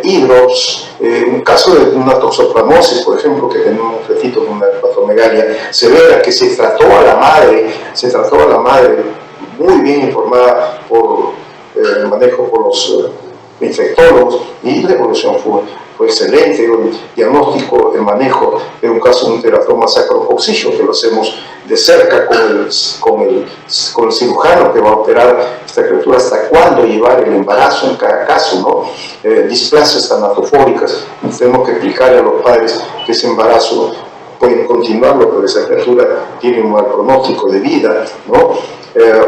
hidrops, un caso de una toxoplasmosis, por ejemplo, que tenemos un fetito con una hepatomegalia severa, que se trató a la madre muy bien informada por el manejo por los infectólogos, y la evolución fue excelente. El diagnóstico, el manejo de un caso de un teratoma sacrococcigio, que lo hacemos de cerca con el cirujano que va a operar esta criatura, hasta cuándo llevar el embarazo en cada caso, ¿no? Displasias tanatofóricas, tenemos que explicarle a los padres que ese embarazo pueden continuarlo, pero esa criatura tiene un mal pronóstico de vida, ¿no?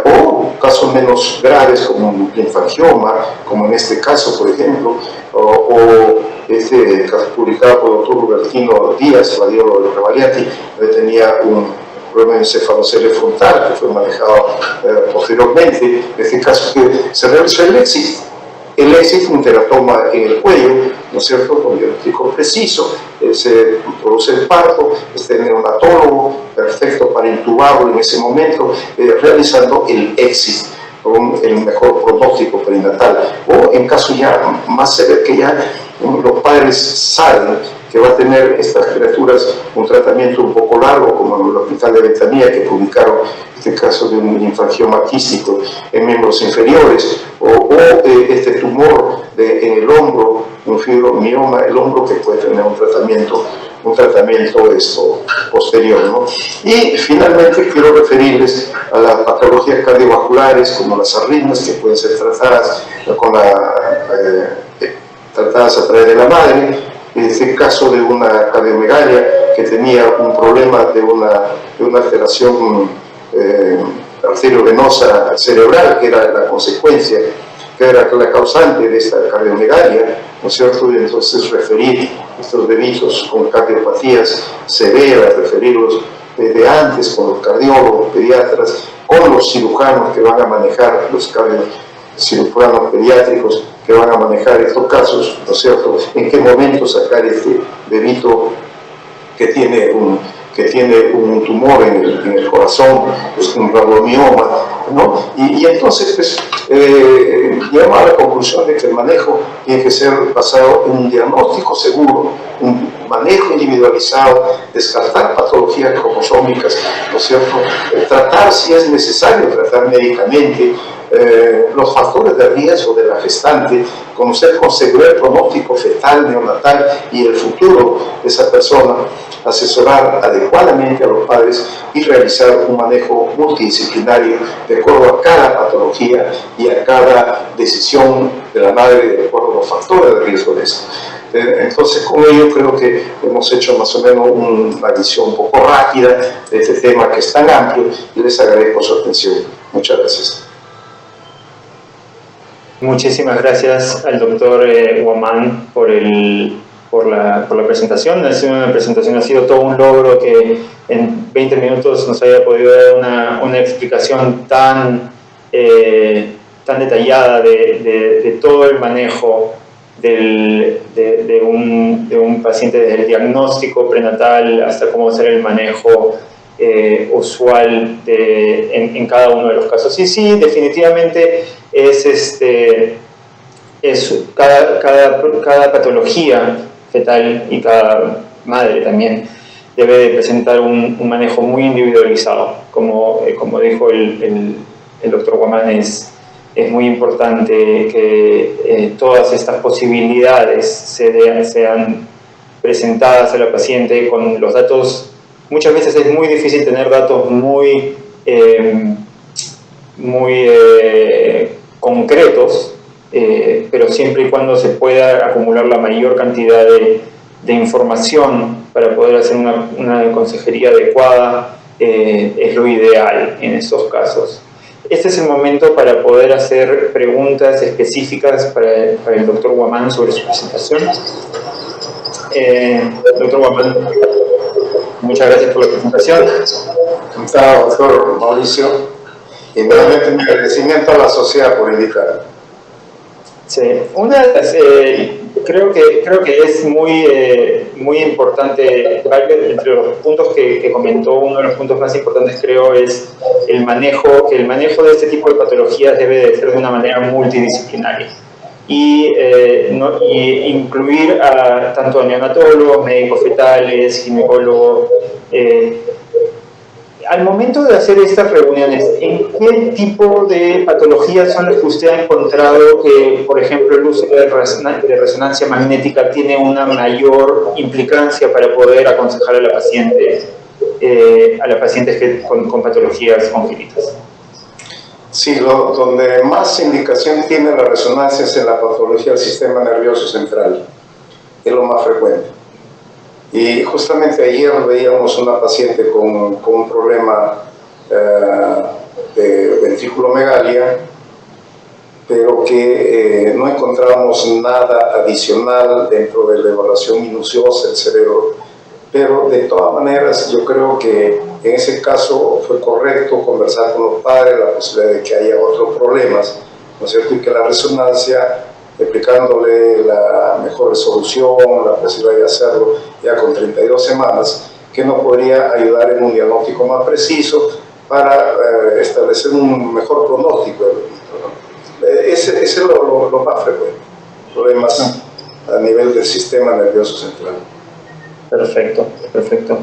O casos menos graves como un linfangioma, como en este caso, por ejemplo, o este caso publicado por el doctor Robertino Díaz, radiólogo de Revaliati, que tenía un problema de encefaloceles frontal que fue manejado posteriormente. En este caso que se realizó el éxito. El éxito, un teratoma en el cuello, ¿no es cierto?, con diagnóstico preciso, se produce el parto, este neonatólogo, perfecto para intubarlo en ese momento, realizando el éxito con el mejor pronóstico perinatal. O en caso ya más severo, que ya los padres saben que va a tener estas criaturas un tratamiento un poco largo, como en el hospital de Betanía, que publicaron este caso de un linfangioma quístico en miembros inferiores, o este tumor en el hombro, un fibromioma del hombro, que puede tener un tratamiento posterior, ¿no? Y finalmente quiero referirles a las patologías cardiovasculares, como las arritmias, que pueden ser tratadas tratadas a través de la madre. En este caso de una cardiomegalia que tenía un problema de una alteración arteriovenosa cerebral, que era la consecuencia, que era la causante de esta cardiomegalia, ¿no es cierto? Y entonces referir estos bebitos con cardiopatías severas, referirlos desde antes con los cardiólogos, pediatras, con los cirujanos que van a manejar, los cirujanos pediátricos que van a manejar estos casos, ¿no es cierto? En qué momento sacar este bebito que tiene un tumor en el corazón, pues un radiomioma, ¿no? Y entonces, pues, llegamos a la conclusión de que el manejo tiene que ser basado en un diagnóstico seguro, un manejo individualizado, descartar patologías cromosómicas, ¿no es cierto? Tratar, si es necesario, tratar médicamente los factores de riesgo de la gestante, conocer con seguridad el pronóstico fetal, neonatal y el futuro de esa persona, asesorar adecuadamente a los padres y realizar un manejo multidisciplinario de acuerdo a cada patología y a cada decisión de la madre, de acuerdo a los factores de riesgo de esto. Entonces, con ello creo que hemos hecho más o menos una visión un poco rápida de este tema que es tan amplio, y les agradezco su atención. Muchas gracias. Muchísimas gracias al doctor Guamán por la presentación. Ha sido una presentación, ha sido todo un logro que en 20 minutos nos haya podido dar una explicación tan detallada de todo el manejo de un paciente, desde el diagnóstico prenatal hasta cómo hacer el manejo usual en cada uno de los casos. Sí, definitivamente cada patología fetal y cada madre también debe de presentar un manejo muy individualizado. Como dijo el doctor Guamán, es muy importante que todas estas posibilidades sean presentadas a la paciente con los datos. Muchas veces es muy difícil tener datos muy concretos, pero siempre y cuando se pueda acumular la mayor cantidad de información para poder hacer una consejería adecuada, es lo ideal en estos casos. Este es el momento para poder hacer preguntas específicas para el doctor Guamán sobre su presentación. Doctor Guamán, muchas gracias por la presentación. Encantado, doctor Mauricio, y nuevamente mi agradecimiento a la sociedad por indicar. Sí, creo que es muy importante, entre los puntos que comentó, uno de los puntos más importantes creo es que el manejo de este tipo de patologías debe de ser de una manera multidisciplinaria y incluir tanto a neonatólogos, médicos fetales, ginecólogos. Al momento de hacer estas reuniones, ¿en qué tipo de patologías son las que usted ha encontrado que, por ejemplo, el uso de resonancia magnética tiene una mayor implicancia para poder aconsejar a la paciente, con patologías congénitas? Sí, donde más indicación tiene la resonancia es en la patología del sistema nervioso central, es lo más frecuente. Y justamente ayer veíamos una paciente con un problema de ventriculomegalia, pero que no encontramos nada adicional dentro de la evaluación minuciosa del cerebro. Pero de todas maneras yo creo que en ese caso fue correcto conversar con los padres la posibilidad de que haya otros problemas, ¿no es cierto? Y que la resonancia, explicándole la mejor resolución, la posibilidad de hacerlo ya con 32 semanas, que nos podría ayudar en un diagnóstico más preciso para establecer un mejor pronóstico del delito, ¿no? Ese es lo más frecuente, problemas a nivel del sistema nervioso central. Perfecto, perfecto.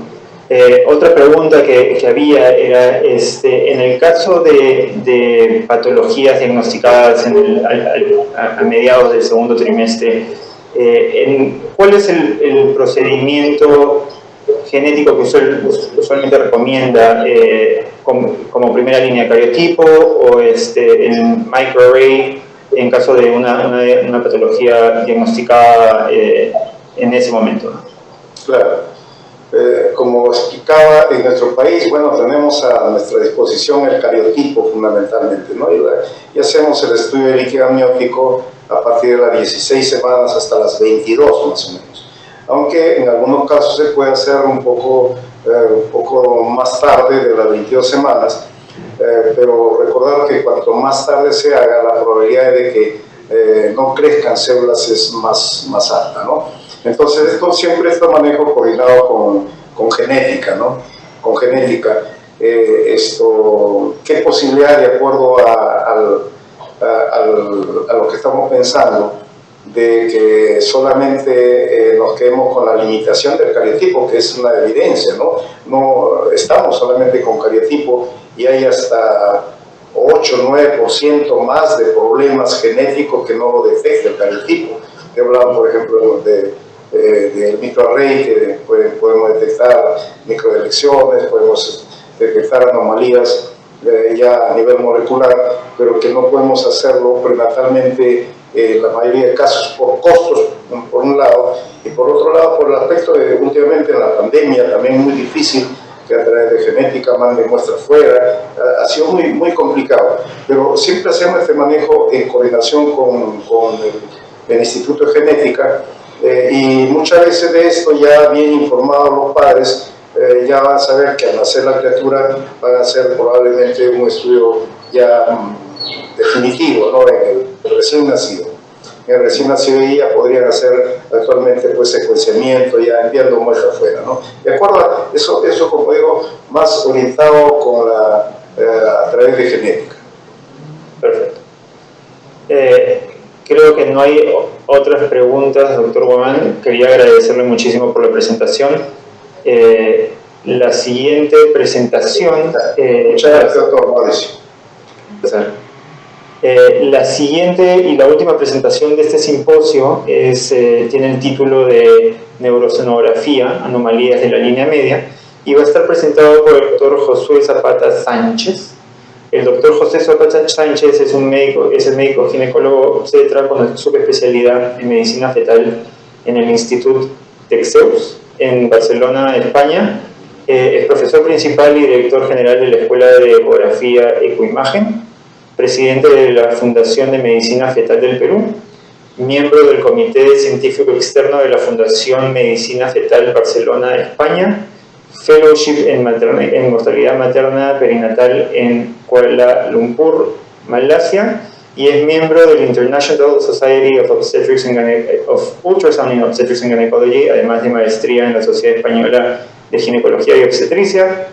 Otra pregunta que había era, en el caso de patologías diagnosticadas a mediados del segundo trimestre, ¿cuál es el procedimiento genético que usualmente recomienda como primera línea, cariotipo o el microarray en caso de una patología diagnosticada en ese momento? Claro. Como explicaba, en nuestro país, bueno, tenemos a nuestra disposición el cariotipo fundamentalmente, ¿no? Y hacemos el estudio de líquido amniótico a partir de las 16 semanas hasta las 22 más o menos. Aunque en algunos casos se puede hacer un poco más tarde de las 22 semanas, pero recordar que cuanto más tarde se haga, la probabilidad de que no crezcan células es más alta, ¿no? Entonces, esto siempre está manejo coordinado con genética, ¿no? Con genética. ¿Qué posibilidad, de acuerdo a lo que estamos pensando, de que solamente nos quedemos con la limitación del cariotipo, que es una evidencia, ¿no? No estamos solamente con cariotipo y hay hasta 8-9% más de problemas genéticos que no lo detecta el cariotipo. He hablado, por ejemplo, del microarray, que podemos detectar microdelecciones, podemos detectar anomalías ya a nivel molecular, pero que no podemos hacerlo prenatalmente en la mayoría de casos por costos, por un lado, y por otro lado por el aspecto de últimamente en la pandemia también es muy difícil que a través de genética manden muestras fuera, ha sido muy complicado, pero siempre hacemos este manejo en coordinación con el Instituto de Genética. Y muchas veces de esto ya bien informados los padres ya van a saber que al nacer la criatura van a hacer probablemente un estudio ya definitivo, ¿no? En el recién nacido. En el recién nacido ya podrían hacer actualmente pues secuenciamiento, ya enviando muestras fuera, ¿no? De acuerdo a eso como digo, más orientado a través de genética. Perfecto. Creo que no hay otras preguntas, doctor Guamán. Quería agradecerle muchísimo por la presentación. La siguiente presentación... Muchas gracias, doctor Mauricio. La siguiente y la última presentación de este simposio tiene el título de Neurosonografía, anomalías de la línea media, y va a estar presentado por el doctor Josué Zapata Sánchez. El doctor José Zapata Sánchez es el médico ginecólogo obstetra con subespecialidad en medicina fetal en el Institut Texeus en Barcelona, España. Es profesor principal y director general de la Escuela de Ecografía Ecoimagen, presidente de la Fundación de Medicina Fetal del Perú, miembro del Comité Científico Externo de la Fundación Medicina Fetal Barcelona, España, Fellowship en Mortalidad Materna Perinatal en Kuala Lumpur, Malasia, y es miembro del International Society of Ultrasound in Obstetrics and Gynecology, además de maestría en la Sociedad Española de Ginecología y Obstetricia,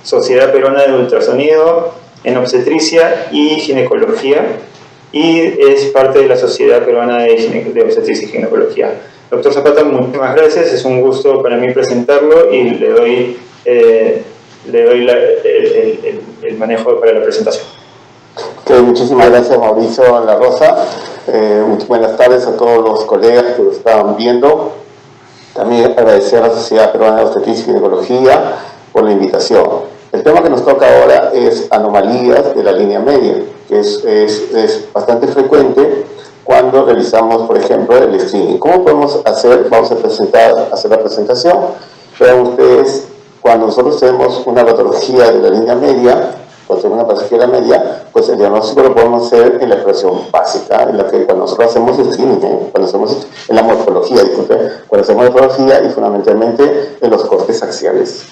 Sociedad Peruana de Ultrasonido en Obstetricia y Ginecología, y es parte de la Sociedad Peruana de Obstetricia y Ginecología. Doctor Zapata, muchísimas gracias, es un gusto para mí presentarlo y le doy el manejo para la presentación. Okay, muchísimas gracias, Mauricio La Rosa. Muy buenas tardes a todos los colegas que lo estaban viendo. También agradecer a la Sociedad Peruana de Obstetricia y Ginecología por la invitación. El tema que nos toca ahora es anomalías de la línea media, que es bastante frecuente cuando realizamos, por ejemplo, el streaming. ¿Cómo podemos hacer? Vamos a hacer la presentación. Vean ustedes, cuando nosotros tenemos una patología de la línea media, cuando tenemos una patología de la media, pues el diagnóstico lo podemos hacer en la expresión básica, en la que cuando nosotros hacemos streaming, cuando hacemos en la morfología, disculpe, cuando hacemos morfología y fundamentalmente en los cortes axiales.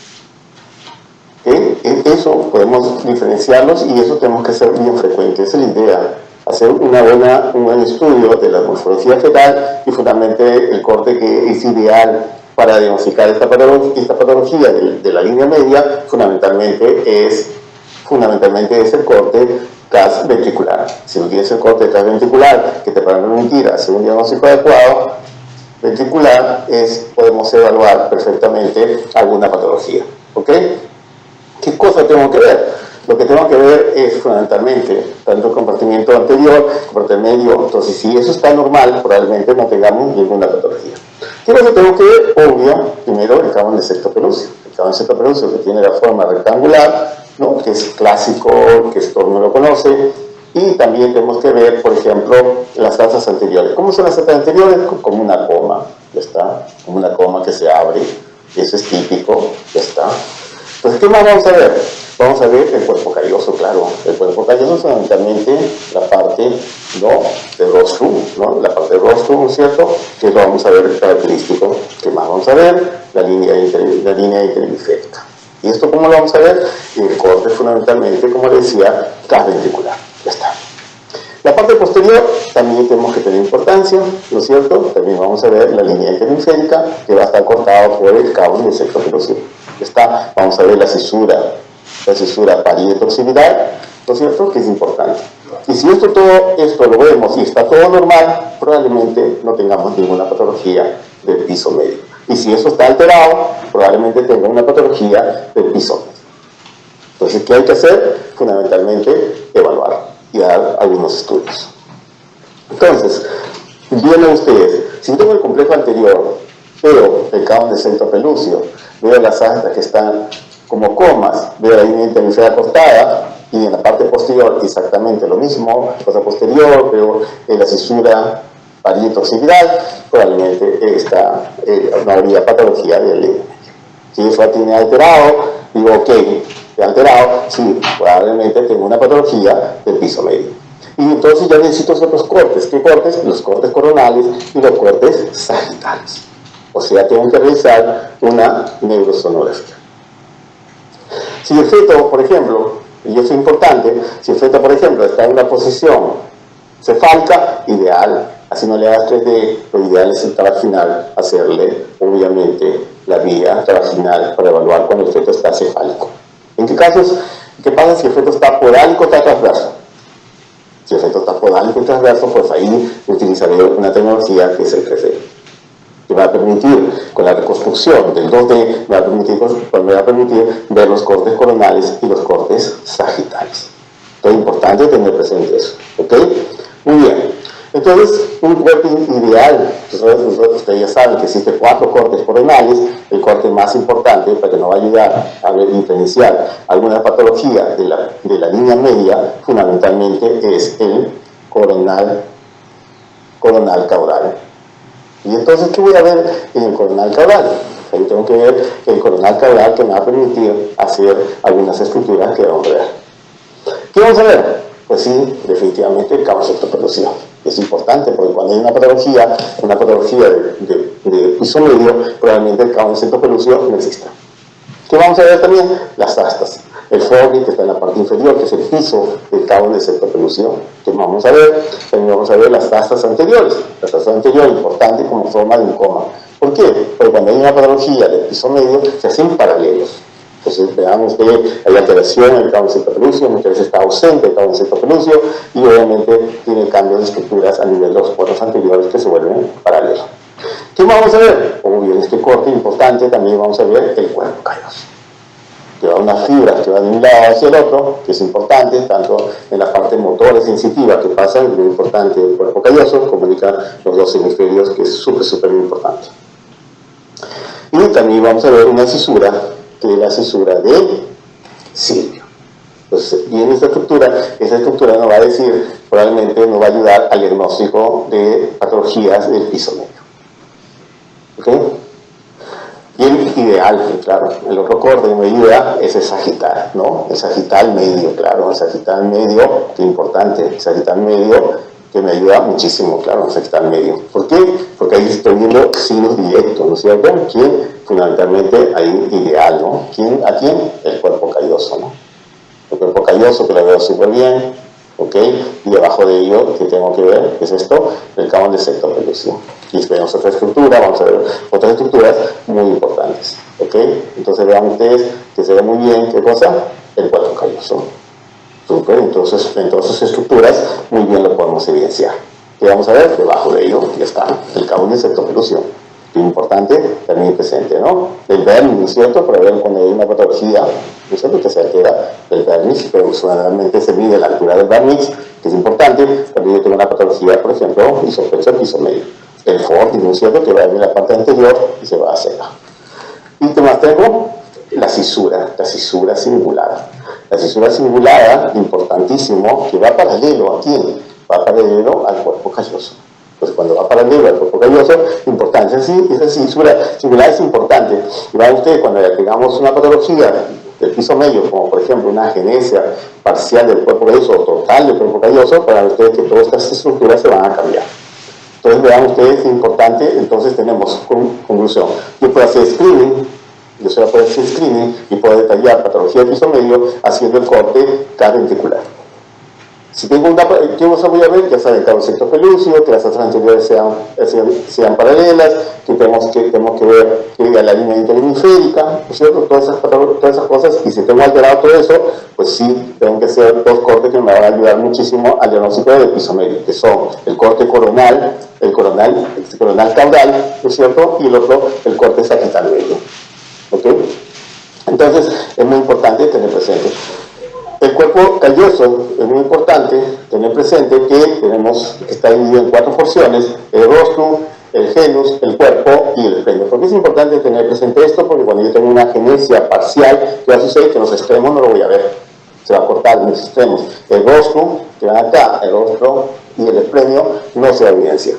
Eso podemos diferenciarlos y eso tenemos que hacer bien frecuente. Esa es la idea, hacer un buen estudio de la morfología fetal y fundamentalmente el corte que es ideal para diagnosticar esta patología de la línea media, fundamentalmente es el corte CAS ventricular. Si no tienes el corte CAS ventricular que te va a permitir hacer un diagnóstico adecuado ventricular, podemos evaluar perfectamente alguna patología. ¿Ok? ¿Qué cosa tengo que ver? Lo que tengo que ver es fundamentalmente tanto el compartimiento anterior como el medio. Entonces, si eso está normal, probablemente no tengamos ninguna patología. ¿Qué es lo que tengo que ver? Obvio, primero el cánon de septo pelúceo. El cánon de septo pelúceo que tiene la forma rectangular, ¿no? Que es clásico, que todo el mundo lo conoce. Y también tenemos que ver, por ejemplo, las astas anteriores. ¿Cómo son las astas anteriores? Como una coma, ya está. Como una coma que se abre. Eso es típico, ya está. Entonces, ¿qué más vamos a ver? Vamos a ver el cuerpo calloso, claro. El cuerpo calloso es fundamentalmente la parte, ¿no?, del rostrum, ¿no? La parte del rostrum, ¿no es cierto? Que lo vamos a ver característico. ¿Qué más vamos a ver? La línea interhemisférica. ¿Y esto cómo lo vamos a ver? El corte fundamentalmente, como les decía, CAS ventricular. Ya está. La parte posterior también tenemos que tener importancia, ¿no es cierto? También vamos a ver la línea interhemisférica que va a estar cortada por el cabo del septo pelúceo. Está, vamos a ver la cisura parieto-occipital, ¿no es cierto?, que es importante. Y si todo esto lo vemos y está todo normal, probablemente no tengamos ninguna patología del piso medio. Y si eso está alterado, probablemente tenga una patología del piso medio. Entonces, ¿qué hay que hacer? Fundamentalmente, evaluar y dar algunos estudios. Entonces, vienen ustedes, si yo tengo el complejo anterior, veo el cánon de septo pelúceo, veo las astas que están como comas, veo la línea interhemisférica cortada y en la parte posterior exactamente lo mismo, la parte posterior veo la cisura parieto-occipital, probablemente no habría patología del línea media. Si eso tiene alterado, digo, ok, alterado, sí, probablemente tengo una patología del piso medio. Y entonces ya necesito otros cortes. ¿Qué cortes? Los cortes coronales y los cortes sagittales. O sea, tengo que realizar una neurosonografía. Si el feto, por ejemplo, y eso es importante, si el feto, por ejemplo, está en una posición cefálica, ideal. Así no le hagas 3D, lo ideal es el trabacinal, hacerle, obviamente, la vía trabacinal para evaluar cuando el feto está cefálico. ¿En qué casos? ¿Qué pasa si el feto está podálico o está transverso? Si el feto está podálico y transverso, pues ahí utilizaré una tecnología que es el 3D. Que me va a permitir, con la reconstrucción del 2D, me va a permitir ver los cortes coronales y los cortes sagittales. Entonces es importante tener presente eso. ¿Ok? Muy bien. Entonces, un corte ideal, ustedes ya saben que existen 4 cortes coronales. El corte más importante, para que nos va a ayudar a diferenciar alguna patología de la línea media, fundamentalmente es el coronal caudal. Y entonces, ¿qué voy a ver en el coronal caudal? Ahí tengo que ver el coronal caudal que me va a permitir hacer algunas estructuras que vamos a ver. ¿Qué vamos a ver? Pues sí, definitivamente el cánon septo pelúceo. Es importante porque cuando hay una patología de piso medio, probablemente el cánon septo pelúceo no exista. ¿Qué vamos a ver también? Las astas. El foggy, que está en la parte inferior, que es el piso del cánon de septo pelúceo. ¿Qué vamos a ver? También vamos a ver las astas anteriores. Las astas anteriores, importante como forma de un coma. ¿Por qué? Porque cuando hay una patología del piso medio, se hacen paralelos. Entonces, veamos que hay alteración en el cánon de septo pelúceo, muchas veces está ausente el cánon de septo pelúceo y obviamente tiene cambios de estructuras a nivel de los cuerpos anteriores que se vuelven paralelos. ¿Qué vamos a ver? Obvio, en este corte importante también vamos a ver el cuerpo calloso. Que va unas fibras que van de un lado hacia el otro, que es importante, tanto en la parte motora y sensitiva que pasa, es muy importante el cuerpo calloso, comunica los dos hemisferios, que es súper importante. Y también vamos a ver una cisura, que es la cisura de Silvio. Entonces, viene esa estructura nos va a decir, probablemente nos va a ayudar al diagnóstico de patologías del piso medio. ¿Ok? Y el ideal, claro, el otro corte de medida es el sagital, ¿no? El sagital medio, claro, el sagital medio, que es importante, el sagital medio que me ayuda muchísimo, claro, el sagital medio. ¿Por qué? Porque ahí estoy viendo signos directos, ¿no es cierto? ¿Quién? Fundamentalmente ahí ideal, ¿no? ¿A quién? El cuerpo calloso, ¿no? El cuerpo calloso que lo veo súper bien, ¿ok? Y debajo de ello, ¿qué tengo que ver? ¿Qué es esto? El cabo de septo pelúceo. Y vemos otra estructura, vamos a ver otras estructuras muy importantes, ¿ok? Entonces vean ustedes que se ve muy bien, ¿qué cosa? El cuerpo calloso. ¿Okay? Entonces estructuras muy bien lo podemos evidenciar. ¿Qué vamos a ver? Debajo de ello ya está el cabo de septo pelúcio. Importante, también presente, ¿no? El vermis, ¿no es cierto? Para ver cuando hay una patología, ¿no es cierto? Que se altera el vermis, pero usualmente se mide la altura del vermis, que es importante, cuando yo tengo una patología, por ejemplo, y sospecho el piso medio. El fortis, ¿no es cierto? Que va a venir la parte anterior y se va a hacer. Y ¿qué más tengo? La cisura cingulada. La cisura cingulada, importantísimo, que va paralelo, ¿a quién? Va paralelo al cuerpo calloso. Pues cuando va paralelo al cuerpo calloso, importante, esa cisura singular es importante. Y van ustedes, cuando tengamos una patología del piso medio, como por ejemplo una agenesia parcial del cuerpo calloso o total del cuerpo calloso, para ustedes que todas estas estructuras se van a cambiar. Entonces vean ustedes, es importante, entonces tenemos conclusión. Yo puedo hacer screening, y puedo detallar patología del piso medio haciendo el corte cadventricular. Si tengo ¿qué voy a ver? Ya saben, el septo pelúcio, que las otras anteriores sean paralelas, que tenemos que ver que la línea interhemisférica, ¿no es cierto? Todas esas cosas, y si tengo alterado todo eso, pues sí, tengo que hacer dos cortes que me van a ayudar muchísimo al diagnóstico del piso medio, que son el corte coronal, el coronal caudal, ¿no es cierto? Y el otro, el corte sagital medio. ¿Ok? Entonces, es muy importante tener presente. El cuerpo calloso es muy importante tener presente que está dividido en 4 porciones: el rostrum, el genus, el cuerpo y el esplenio. ¿Por qué es importante tener presente esto? Porque cuando yo tengo una agenesia parcial, ¿qué va a suceder? Que en los extremos no lo voy a ver, se va a cortar en los extremos. El rostrum, que van acá, el rostro y el esplenio no se va a evidenciar.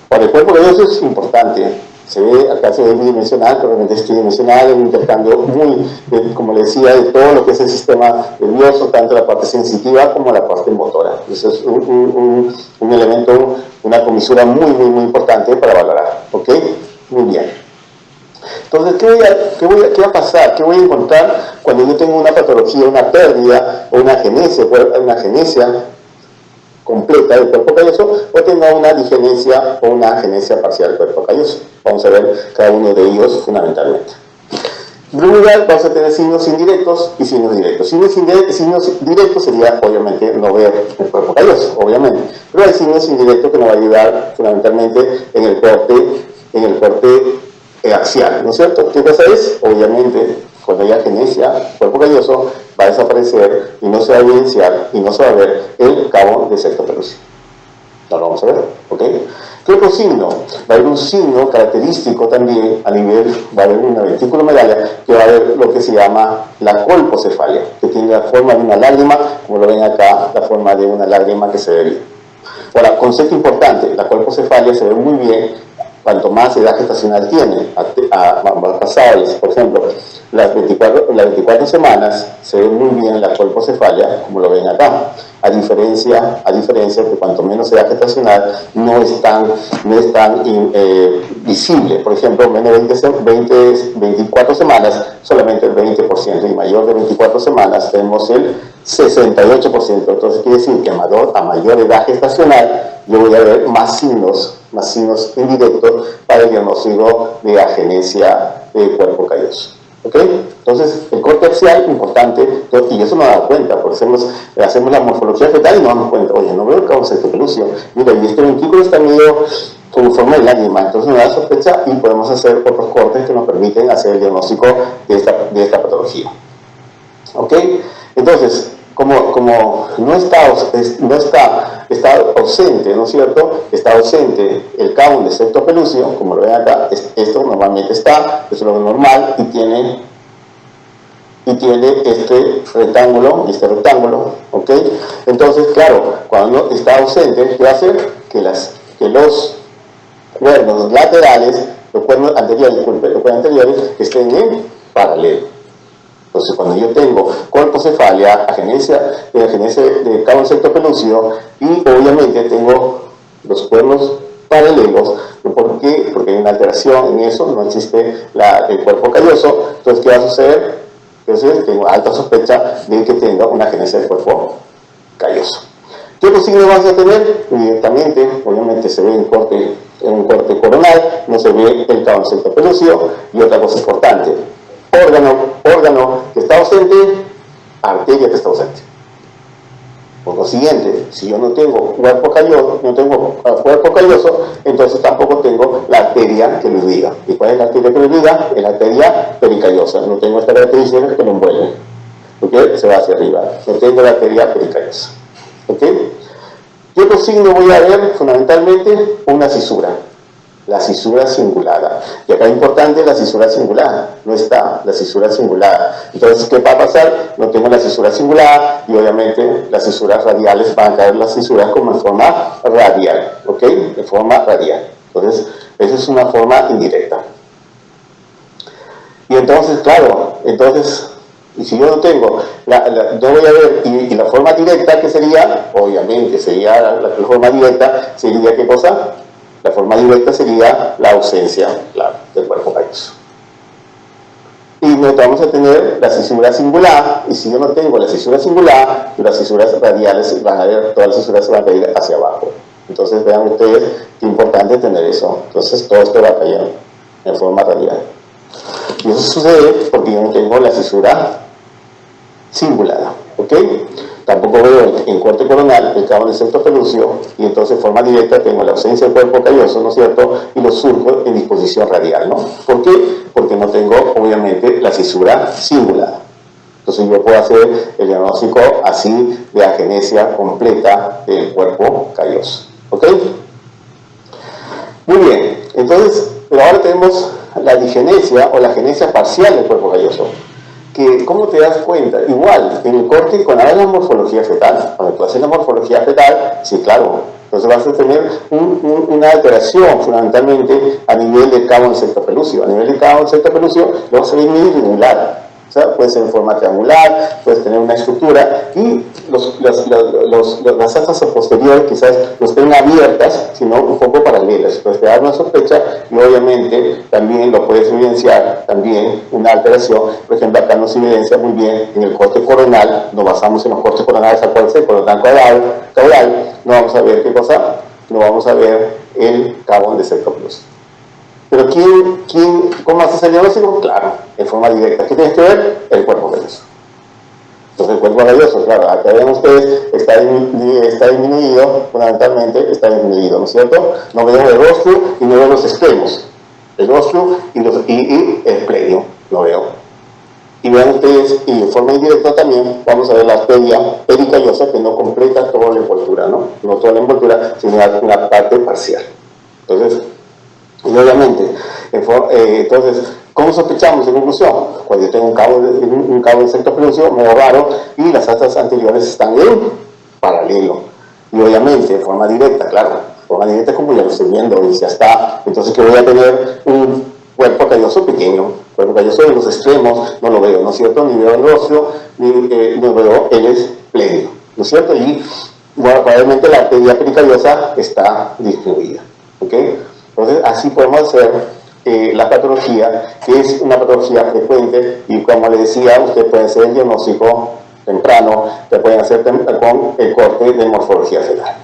Para el cuerpo calloso es importante. Se ve, acá se ve bidimensional, pero realmente es tridimensional, es un intercambio muy, como le decía, de todo lo que es el sistema nervioso, tanto la parte sensitiva como la parte motora. Eso es un elemento, una comisura muy importante para valorar. ¿Ok? Muy bien. Entonces, ¿qué va a pasar? ¿Qué voy a encontrar cuando yo tengo una patología, una pérdida o una agenesia completa del cuerpo calloso, o tenga una digenesia o una agenesia parcial del cuerpo calloso? Vamos a ver cada uno de ellos fundamentalmente. En primer lugar, vamos a tener signos indirectos y signos directos. Signos directos sería, obviamente, no ver el cuerpo calloso, obviamente. Pero hay signos indirectos que nos va a ayudar fundamentalmente en el corte axial, ¿no es cierto? ¿Qué cosa es? Obviamente, cuando hay agenesia, cuerpo calloso va a desaparecer y no se va a evidenciar y no se va a ver el cabo de septo pelúcio. No lo vamos a ver, ¿ok? ¿Qué otro signo? Va a haber un signo característico también a nivel, va a haber una ventrículo-medalia, que va a haber lo que se llama la colpocefalia, que tiene la forma de una lágrima, como lo ven acá, la forma de una lágrima que se ve bien. Ahora, concepto importante, la colpocefalia se ve muy bien cuanto más edad gestacional tiene, pasables, por ejemplo, las 24 semanas se ve muy bien la colpocefalia, como lo ven acá, a diferencia que cuanto menos edad gestacional no es tan visible. Por ejemplo, menos de 24 semanas, solamente el 20%, y mayor de 24 semanas tenemos el 68%. Entonces quiere decir que a mayor edad gestacional yo voy a ver más signos indirectos para el diagnóstico de agenesia de cuerpo calloso. ¿Ok? Entonces, el corte axial, importante, y eso nos da cuenta, porque hacemos la morfología fetal y nos damos cuenta, oye, no veo el cabo de septo pelúcio, mira, y este ventrículo está medio con forma de lágrima, entonces nos da sospecha y podemos hacer otros cortes que nos permiten hacer el diagnóstico de esta patología. ¿Ok? Entonces, como no está ausente, ¿no es cierto? Está ausente el cabo de septo pelúcio, como lo ven acá, esto normalmente está, eso es lo normal, y tiene y tiene este rectángulo, ¿ok? Entonces, claro, cuando está ausente, ¿qué va a hacer? Que los cuernos laterales, los cuernos anteriores estén en paralelo. Entonces, cuando yo tengo colpocefalia, agenesia de cabo insecto pelúcido, y obviamente tengo los cuernos paralelos, ¿por qué? Porque hay una alteración en eso, no existe el cuerpo calloso. Entonces, ¿qué va a suceder? Entonces, tengo alta sospecha de que tenga una agenesia del cuerpo calloso. ¿Qué otros signos vas a tener? Directamente, obviamente se ve en un corte coronal, no se ve el cabo insecto pelúcido, y otra cosa importante, órgano que está ausente, arteria que está ausente. Por lo siguiente, si yo no tengo cuerpo calloso, entonces tampoco tengo la arteria que lo irriga. ¿Y cuál es la arteria que lo irriga? Es la arteria pericallosa. No tengo esta característica que lo envuelve, porque se va hacia arriba. No tengo la arteria pericallosa. ¿Ok? ¿Qué otro signo voy a ver? Fundamentalmente, una fisura. La fisura cingulada. Y acá es importante la fisura cingulada. No está la fisura cingulada. Entonces, ¿qué va a pasar? No tengo la fisura cingulada y obviamente las fisuras radiales van a caer las fisuras como en forma radial. ¿Ok? En forma radial. Entonces, esa es una forma indirecta. Y entonces, claro, y si yo no tengo, no voy a ver, y la forma directa que sería, obviamente, sería la forma directa, sería ¿qué cosa? La forma directa sería la ausencia, claro, del cuerpo calloso. Y nosotros vamos a tener la fisura cingulada, y si yo no tengo la fisura cingulada, las fisuras radiales van a ver, todas las fisuras se van a caer hacia abajo. Entonces vean ustedes qué importante tener eso. Entonces todo esto va a caer en forma radial. Y eso sucede porque yo no tengo la fisura cingulada, ¿ok? Tampoco veo en corte coronal el cabo insecto pelúcido, y entonces de forma directa tengo la ausencia del cuerpo calloso, ¿no es cierto? Y los surcos en disposición radial, ¿no? ¿Por qué? Porque no tengo, obviamente, la fisura cingulada. Entonces yo puedo hacer el diagnóstico así de agenesia completa del cuerpo calloso, ¿ok? Muy bien, entonces, pero ahora tenemos la digenesia o la agenesia parcial del cuerpo calloso. Que, ¿cómo te das cuenta? Igual, en el corte, cuando hagas la morfología fetal, cuando tú haces la morfología fetal, sí, claro, entonces vas a tener una alteración fundamentalmente a nivel del cabo insecto pelúcido. A nivel del cabo insecto pelúcido lo vas a ver muy irregular. O sea, puede ser en forma triangular, puedes tener una estructura, y las astas posteriores quizás no estén abiertas, sino un poco paralelas. Puedes te dar una sospecha, y obviamente también lo puedes evidenciar también una alteración. Por ejemplo, acá nos evidencia muy bien en el corte coronal, nos basamos en los cortes coronales, acuérdense, el coronal caudal, no vamos a ver qué cosa, no vamos a ver el cabo insecto pelúcido. Pero ¿cómo haces el diagnóstico? Claro, en forma directa. ¿Qué tienes que ver? El cuerpo calloso. Entonces el cuerpo calloso, claro, acá ven ustedes, está disminuido, fundamentalmente está disminuido, ¿no es cierto? No veo el rostro y no veo los extremos. El rostro y el plenio, lo veo. Y vean ustedes, y en forma indirecta también, vamos a ver la arteria pericallosa que no completa toda la envoltura, ¿no? No toda la envoltura, sino una parte parcial. Entonces, y obviamente, entonces, ¿cómo sospechamos en conclusión? Cuando yo tengo un cabo insecto pelúcido, medio raro, y las astas anteriores están en paralelo. Y obviamente, de forma directa, claro, de forma directa como ya lo estoy viendo, y ya está. Entonces, que voy a tener un cuerpo calloso pequeño, cuerpo calloso de los extremos, no lo veo, ¿no es cierto? Ni veo el rostro, ni no veo el esplenio, ¿no es cierto? Y bueno, probablemente la arteria pericallosa está disminuida, ¿ok? Entonces, así podemos hacer la patología, que es una patología frecuente, y como les decía, usted puede hacer el diagnóstico temprano, te pueden hacer con el corte de morfología fetal.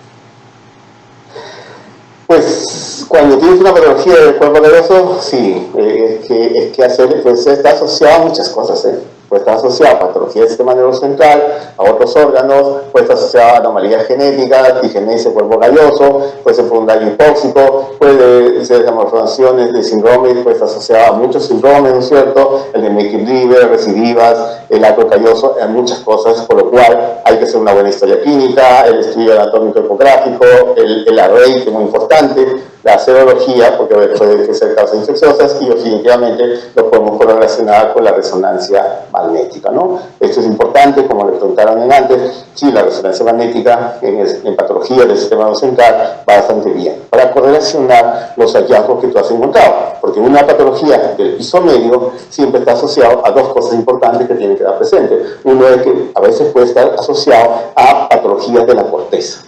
Pues, cuando tienes una patología del cuerpo calloso, sí, es que hacer, pues está asociado a muchas cosas, puede estar asociado a patología del sistema nervioso central, a otros órganos, puede estar asociado a anomalías genéticas, digenesia del cuerpo calloso, puede ser por un daño hipóxico, puede ser malformaciones de síndromes, puede estar asociado a muchos síndromes, ¿no es cierto? El de Making-Liver, recidivas, el acro calloso, hay muchas cosas, por lo cual hay que hacer una buena historia clínica, el estudio anatómico ecográfico, el array, que es muy importante. la serología, porque puede ser causas infecciosas, y definitivamente lo podemos correlacionar con la resonancia magnética, ¿no? Esto es importante, como le preguntaron antes, sí, la resonancia magnética en patología del sistema nervioso central va bastante bien, para correlacionar los hallazgos que tú has encontrado, porque una patología del piso medio siempre está asociado a dos cosas importantes que tienen que estar presentes. Uno es que a veces puede estar asociado a patologías de la corteza,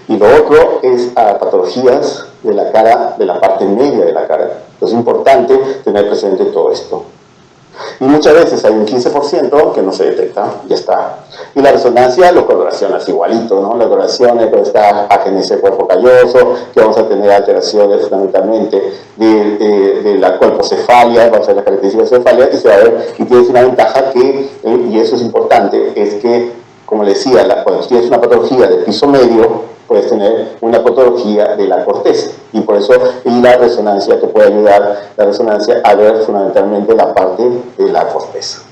y lo otro es a patologías de la cara, de la parte media de la cara. Entonces es importante tener presente todo esto. Y muchas veces hay un 15% que no se detecta, ya está. Y la resonancia lo correlacionas igualito, ¿no? La correlación es esta agenesia del cuerpo calloso, que vamos a tener alteraciones fundamentalmente de la cuerpocefalia, vamos a ver las características de cefalia, y se va a ver, y tienes una ventaja que, y eso es importante, es que, como le decía, cuando tienes una patología del piso medio, puedes tener una patología de la corteza, y por eso la resonancia te puede ayudar, la resonancia, a ver fundamentalmente la parte de la corteza.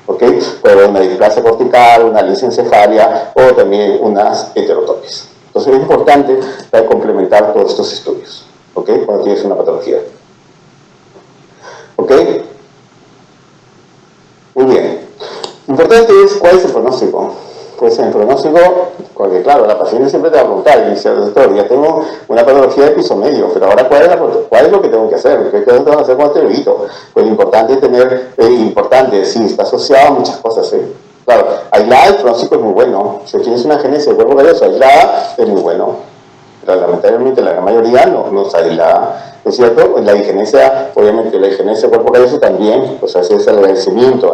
¿Ok? Puede haber una displasia cortical, una lisencefalia o también unas heterotopias. Entonces es importante para complementar todos estos estudios, ¿ok? Cuando tienes una patología. ¿Ok? Muy bien. Importante es cuál es el pronóstico. Pues el pronóstico, porque claro, la paciente siempre te va a preguntar y dice, doctor, ya tengo una patología de piso medio, pero ahora ¿cuál es lo que tengo que hacer? ¿Qué tengo que hacer con este bebito? Pues importante sí, está asociado a muchas cosas, ¿eh? Claro, aislada el pronóstico es muy bueno. Si tienes una agenesia del cuerpo calloso aislada, es muy bueno. Pero lamentablemente la gran mayoría no está aislada. ¿Es cierto? La digenesia, obviamente la digenesia del cuerpo calloso también, pues hace ese agradecimiento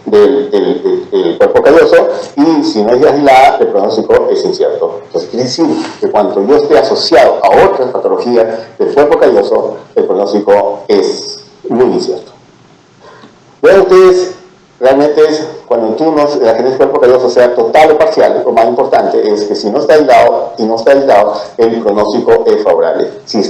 del cuerpo calloso, y si no es aislada, el pronóstico es incierto. Entonces quiere decir que cuando yo esté asociado a otras patologías del cuerpo calloso, el pronóstico es muy incierto. Vean ustedes, realmente es cuando la agenesia del cuerpo calloso sea total o parcial, lo más importante es que si no está aislado el pronóstico es favorable. Si no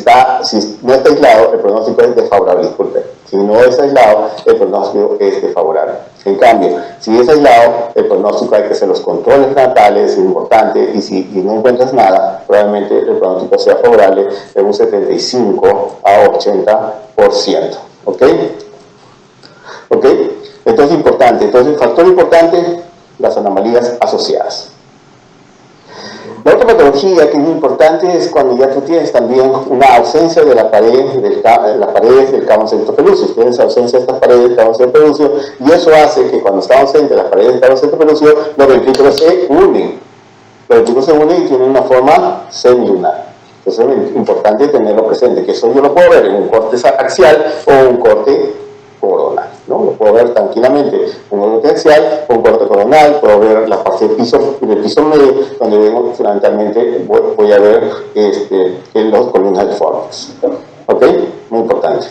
está aislado, el pronóstico es desfavorable, disculpe. Si no es aislado, el pronóstico es desfavorable. En cambio, si es aislado, el pronóstico hay que hacer los controles natales, es importante, y si no encuentras nada, probablemente el pronóstico sea favorable en un 75 a 80%. ¿Ok? ¿Ok? Entonces, factor importante, las anomalías asociadas. La otra patología que es muy importante es cuando ya tú tienes también una ausencia de las paredes del cabo centropelucio. Tienes ausencia de estas paredes del cabo centropelucio, y eso hace que cuando está ausente las paredes del cabo centropelucio, los ventrículos se unen. Los ventrículos se unen y tienen una forma semilunar. Entonces es importante tenerlo presente, que eso yo lo puedo ver en un corte axial o un corte coronal, ¿no? Lo puedo ver tranquilamente, un corte axial, un corte coronal, puedo ver la parte del piso medio, donde vemos fundamentalmente, voy a ver los columnas deformes. ¿Ok? Muy importante.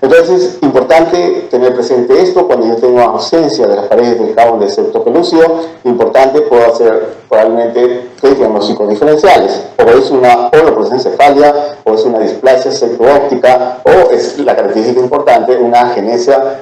Entonces, importante tener presente esto cuando yo tengo ausencia de las paredes del cabo del septo pelúcido. Importante, puedo hacer probablemente diagnósticos diferenciales, o es una holoprosencefalia, o es una displasia septo-óptica, o es la característica importante, una agenesia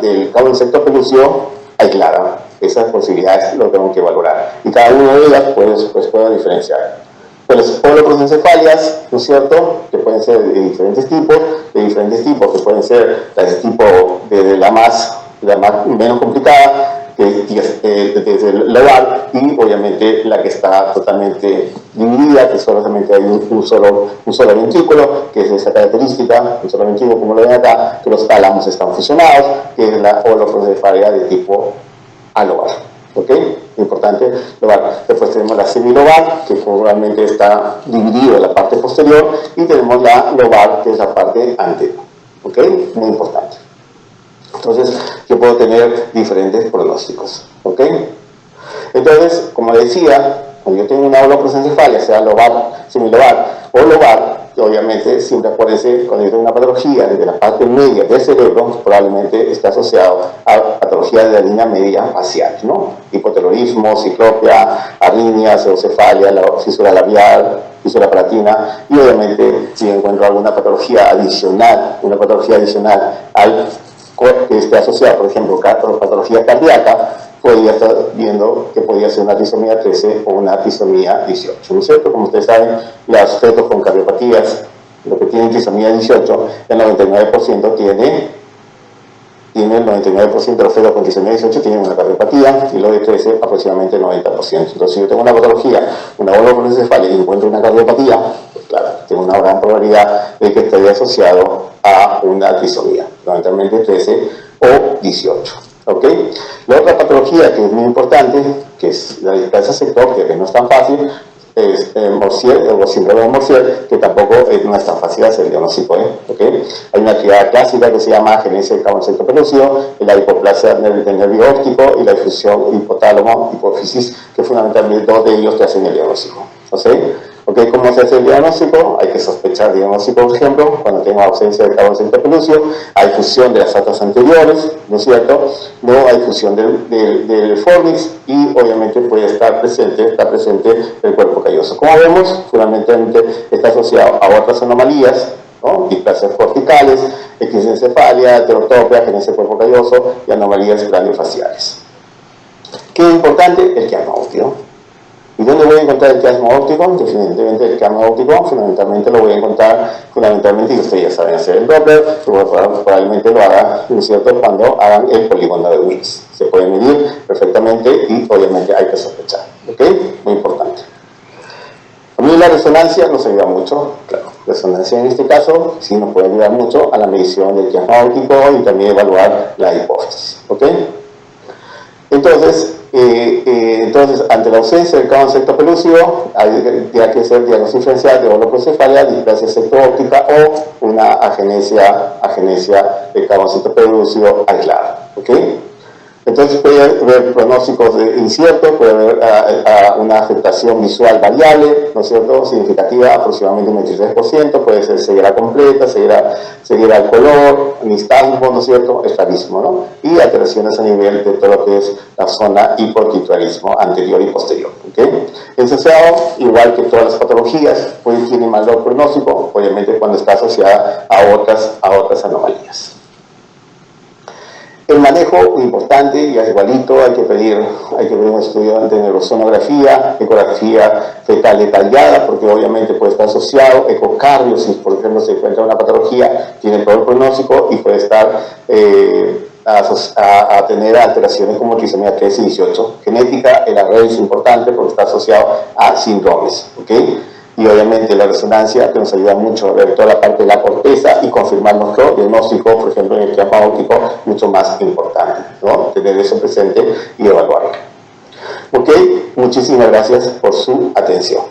del cabo del septo pelúcido aislada. Esas posibilidades lo tengo que valorar, y cada una de ellas puedo diferenciar. Pues holoprosencefalias, ¿no es cierto?, que pueden ser de diferentes tipos, que pueden ser desde la menos complicada, desde el lobar, y obviamente la que está totalmente dividida, que solamente hay un solo ventrículo, que es esa característica, un solo ventrículo, como lo ven acá, que los tálamos están fusionados, que es la holoprosencefalia de tipo alobar. ¿Ok? Importante, lobar. Después tenemos la semilobar, que probablemente está dividido en la parte posterior, y tenemos la lobar, que es la parte anterior. ¿Ok? Muy importante. Entonces, yo puedo tener diferentes pronósticos. ¿Ok? Entonces, como decía, cuando yo tengo una holoprosencefalia, sea lobar, semilobar o lobar, obviamente siempre aparece, cuando yo tengo una patología de la parte media del cerebro, probablemente está asociado a patología de la línea media facial, ¿no? Hipotelorismo, ciclopia, arritmia, pseudocefalia, la fisura labial, fisura palatina, y obviamente si encuentro alguna patología adicional, al que esté asociada, por ejemplo, patología cardíaca, podría estar viendo que podía ser una trisomía 13 o una trisomía 18, ¿no es cierto? Como ustedes saben, los fetos con cardiopatías, lo que tienen trisomía 18, el 99% tiene el 99% de los fetos con trisomía 18 tienen una cardiopatía y los de 13 aproximadamente el 90%. Entonces, si yo tengo una patología, una bolopronencefalia y encuentro una cardiopatía, pues claro, tengo una gran probabilidad de que esté asociado a una trisomía, fundamentalmente 13 o 18. ¿Ok? La otra patología que es muy importante, que es la displasia sectóptica, que no es tan fácil, es Morsier o síndrome de Morsier, que tampoco no es tan fácil hacer el diagnóstico. ¿Okay? Hay una actividad clásica que se llama agenesia del cabo septo pelúcido, la hipoplasia del nervio óptico y la difusión hipotálamo, hipófisis, que fundamentalmente dos de ellos te hacen el diagnóstico. ¿Okay? ¿Cómo se hace el diagnóstico? Hay que sospechar diagnóstico, por ejemplo, cuando tengo ausencia del cabo septo pelúcido, hay fusión de las atas anteriores, ¿no es cierto? No hay fusión del fornix y obviamente puede estar presente el cuerpo calloso. Como vemos, fundamentalmente está asociado a otras anomalías, ¿no? Displasias corticales, equisencefalia, heterotopia, agenesia del cuerpo calloso y anomalías craniofaciales. ¿Qué es importante? El quiasma óptico. ¿Y dónde voy a encontrar el quiasma óptico? Definitivamente el quiasma óptico fundamentalmente lo voy a encontrar, y ustedes ya saben hacer el Doppler, probablemente lo hagan, ¿no es cierto?, cuando hagan el polígono de Willis. Se puede medir perfectamente y obviamente hay que sospechar. ¿Ok? Muy importante. A mí la resonancia nos ayuda mucho, claro. Resonancia en este caso sí nos puede ayudar mucho a la medición del quiasma óptico y también evaluar la hipófisis. ¿Ok? Entonces, ante la ausencia del cabo septo pelúcido, hay que hacer diagnóstico diferencial de holoprocefalia, displasia septo-óptica o una agenesia del cabo septo pelúcido aislada. ¿Okay? Entonces puede haber pronósticos inciertos, puede haber una afectación visual variable, ¿no es cierto?, significativa, aproximadamente un 23%, puede ser ceguera completa, ceguera al color, nistagmo, ¿no es cierto?, estrabismo, ¿no? Y alteraciones a nivel de todo lo que es la zona hipotitularismo anterior y posterior. ¿Okay? El CCAO, igual que todas las patologías, tiene mayor pronóstico, obviamente cuando está asociada a otras anomalías. El manejo importante, y es igualito, hay que pedir un estudio de neurosonografía, ecografía fetal detallada, porque obviamente puede estar asociado, ecocardio, si por ejemplo se encuentra una patología, tiene todo el pronóstico y puede estar a tener alteraciones como trisomía 13 y 18. Genética, el array es importante porque está asociado a síndromes. ¿Okay? Y obviamente la resonancia, que nos ayuda mucho a ver toda la parte de la corteza y confirmar nuestro diagnóstico, por ejemplo, en el quiasma óptico, mucho más importante, ¿no? Tener eso presente y evaluarlo. Ok, muchísimas gracias por su atención.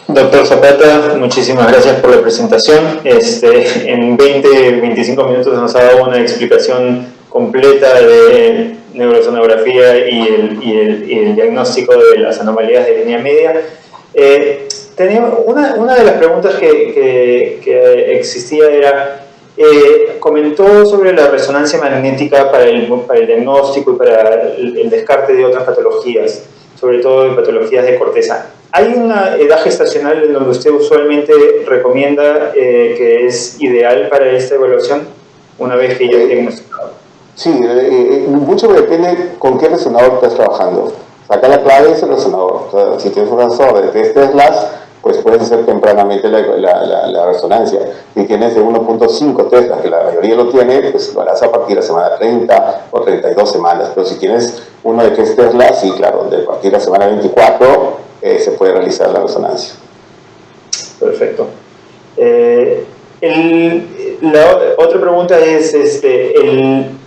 Doctor Zapata, muchísimas gracias por la presentación. En 20-25 minutos nos ha dado una explicación completa de neurosonografía y el diagnóstico de las anomalías de línea media. Tenía una de las preguntas que existía era, comentó sobre la resonancia magnética para el diagnóstico y para el descarte de otras patologías, sobre todo de patologías de corteza. ¿Hay una edad gestacional en donde usted usualmente recomienda que es ideal para esta evaluación una vez que ya es diagnosticado? Sí, mucho depende con qué resonador estás trabajando. Acá la clave es el resonador. O sea, si tienes un resonador de 3 Teslas, pues puedes hacer tempranamente la resonancia. Si tienes de 1.5 Teslas, que la mayoría lo tiene, pues lo harás a partir de la semana 30 o 32 semanas. Pero si tienes uno de 3 Teslas, sí, claro, de partir de la semana 24 se puede realizar la resonancia. Perfecto. La otra pregunta es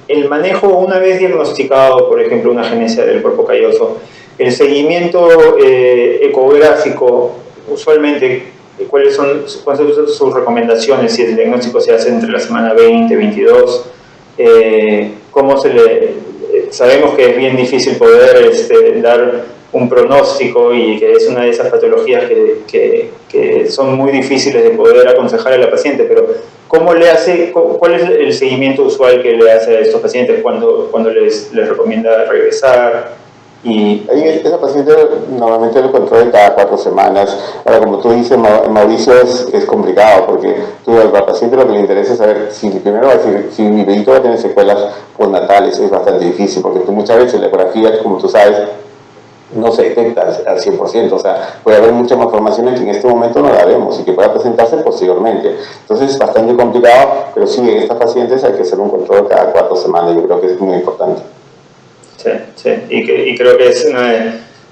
el manejo una vez diagnosticado, por ejemplo, una agenesia del cuerpo calloso, el seguimiento ecográfico, usualmente, ¿cuáles son sus recomendaciones si el diagnóstico se hace entre la semana 20 y 22? ¿Cómo sabemos que es bien difícil poder dar un pronóstico y que es una de esas patologías que son muy difíciles de poder aconsejar a la paciente, pero ¿cuál es el seguimiento usual que le hace a estos pacientes cuando les recomienda regresar? Y Esa paciente normalmente lo controla cada 4 semanas. Ahora, como tú dices, Mauricio, es complicado porque al paciente lo que le interesa es saber si primero va a decir, si mi bebito va a tener secuelas postnatales. Es bastante difícil porque muchas veces la ecografía, como tú sabes, no se detecta al 100%, o sea, puede haber mucha malformación que en este momento no la vemos y que pueda presentarse posteriormente. Entonces es bastante complicado, pero sí, en estas pacientes hay que hacer un control cada 4 semanas, yo creo que es muy importante. sí, sí, y creo que es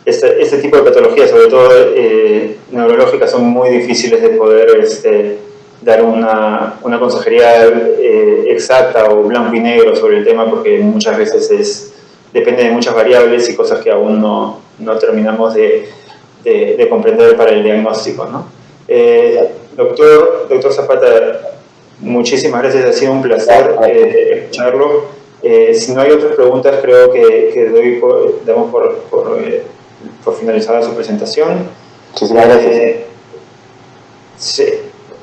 este tipo de patologías, sobre todo neurológicas, son muy difíciles de poder dar una consejería exacta o blanco y negro sobre el tema, porque muchas veces depende de muchas variables y cosas que aún no terminamos de comprender para el diagnóstico, ¿no? Doctor Zapata, muchísimas gracias, ha sido un placer escucharlo. Si no hay otras preguntas, creo que damos por finalizada su presentación. Muchísimas gracias. Sí,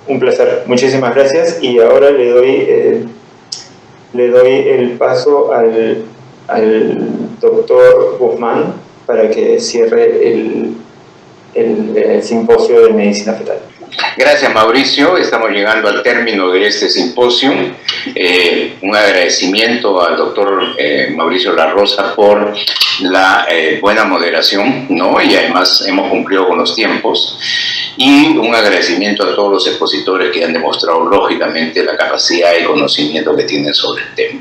un placer, muchísimas gracias. Y ahora le doy el paso al doctor Guzmán para que cierre el simposio de medicina fetal. Gracias, Mauricio. Estamos llegando al término de este simposio. Un agradecimiento al doctor Mauricio La Rosa por la buena moderación, ¿no? Y además hemos cumplido con los tiempos. Y un agradecimiento a todos los expositores que han demostrado lógicamente la capacidad y conocimiento que tienen sobre el tema.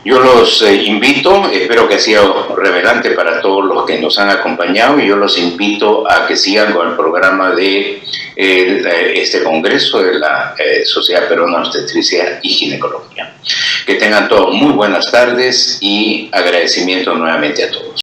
Yo los invito, espero que ha sido revelante para todos los que nos han acompañado, y yo los invito a que sigan con el programa de este congreso de la Sociedad Peruana de Obstetricia y Ginecología. Que tengan todos muy buenas tardes y agradecimiento nuevamente a todos.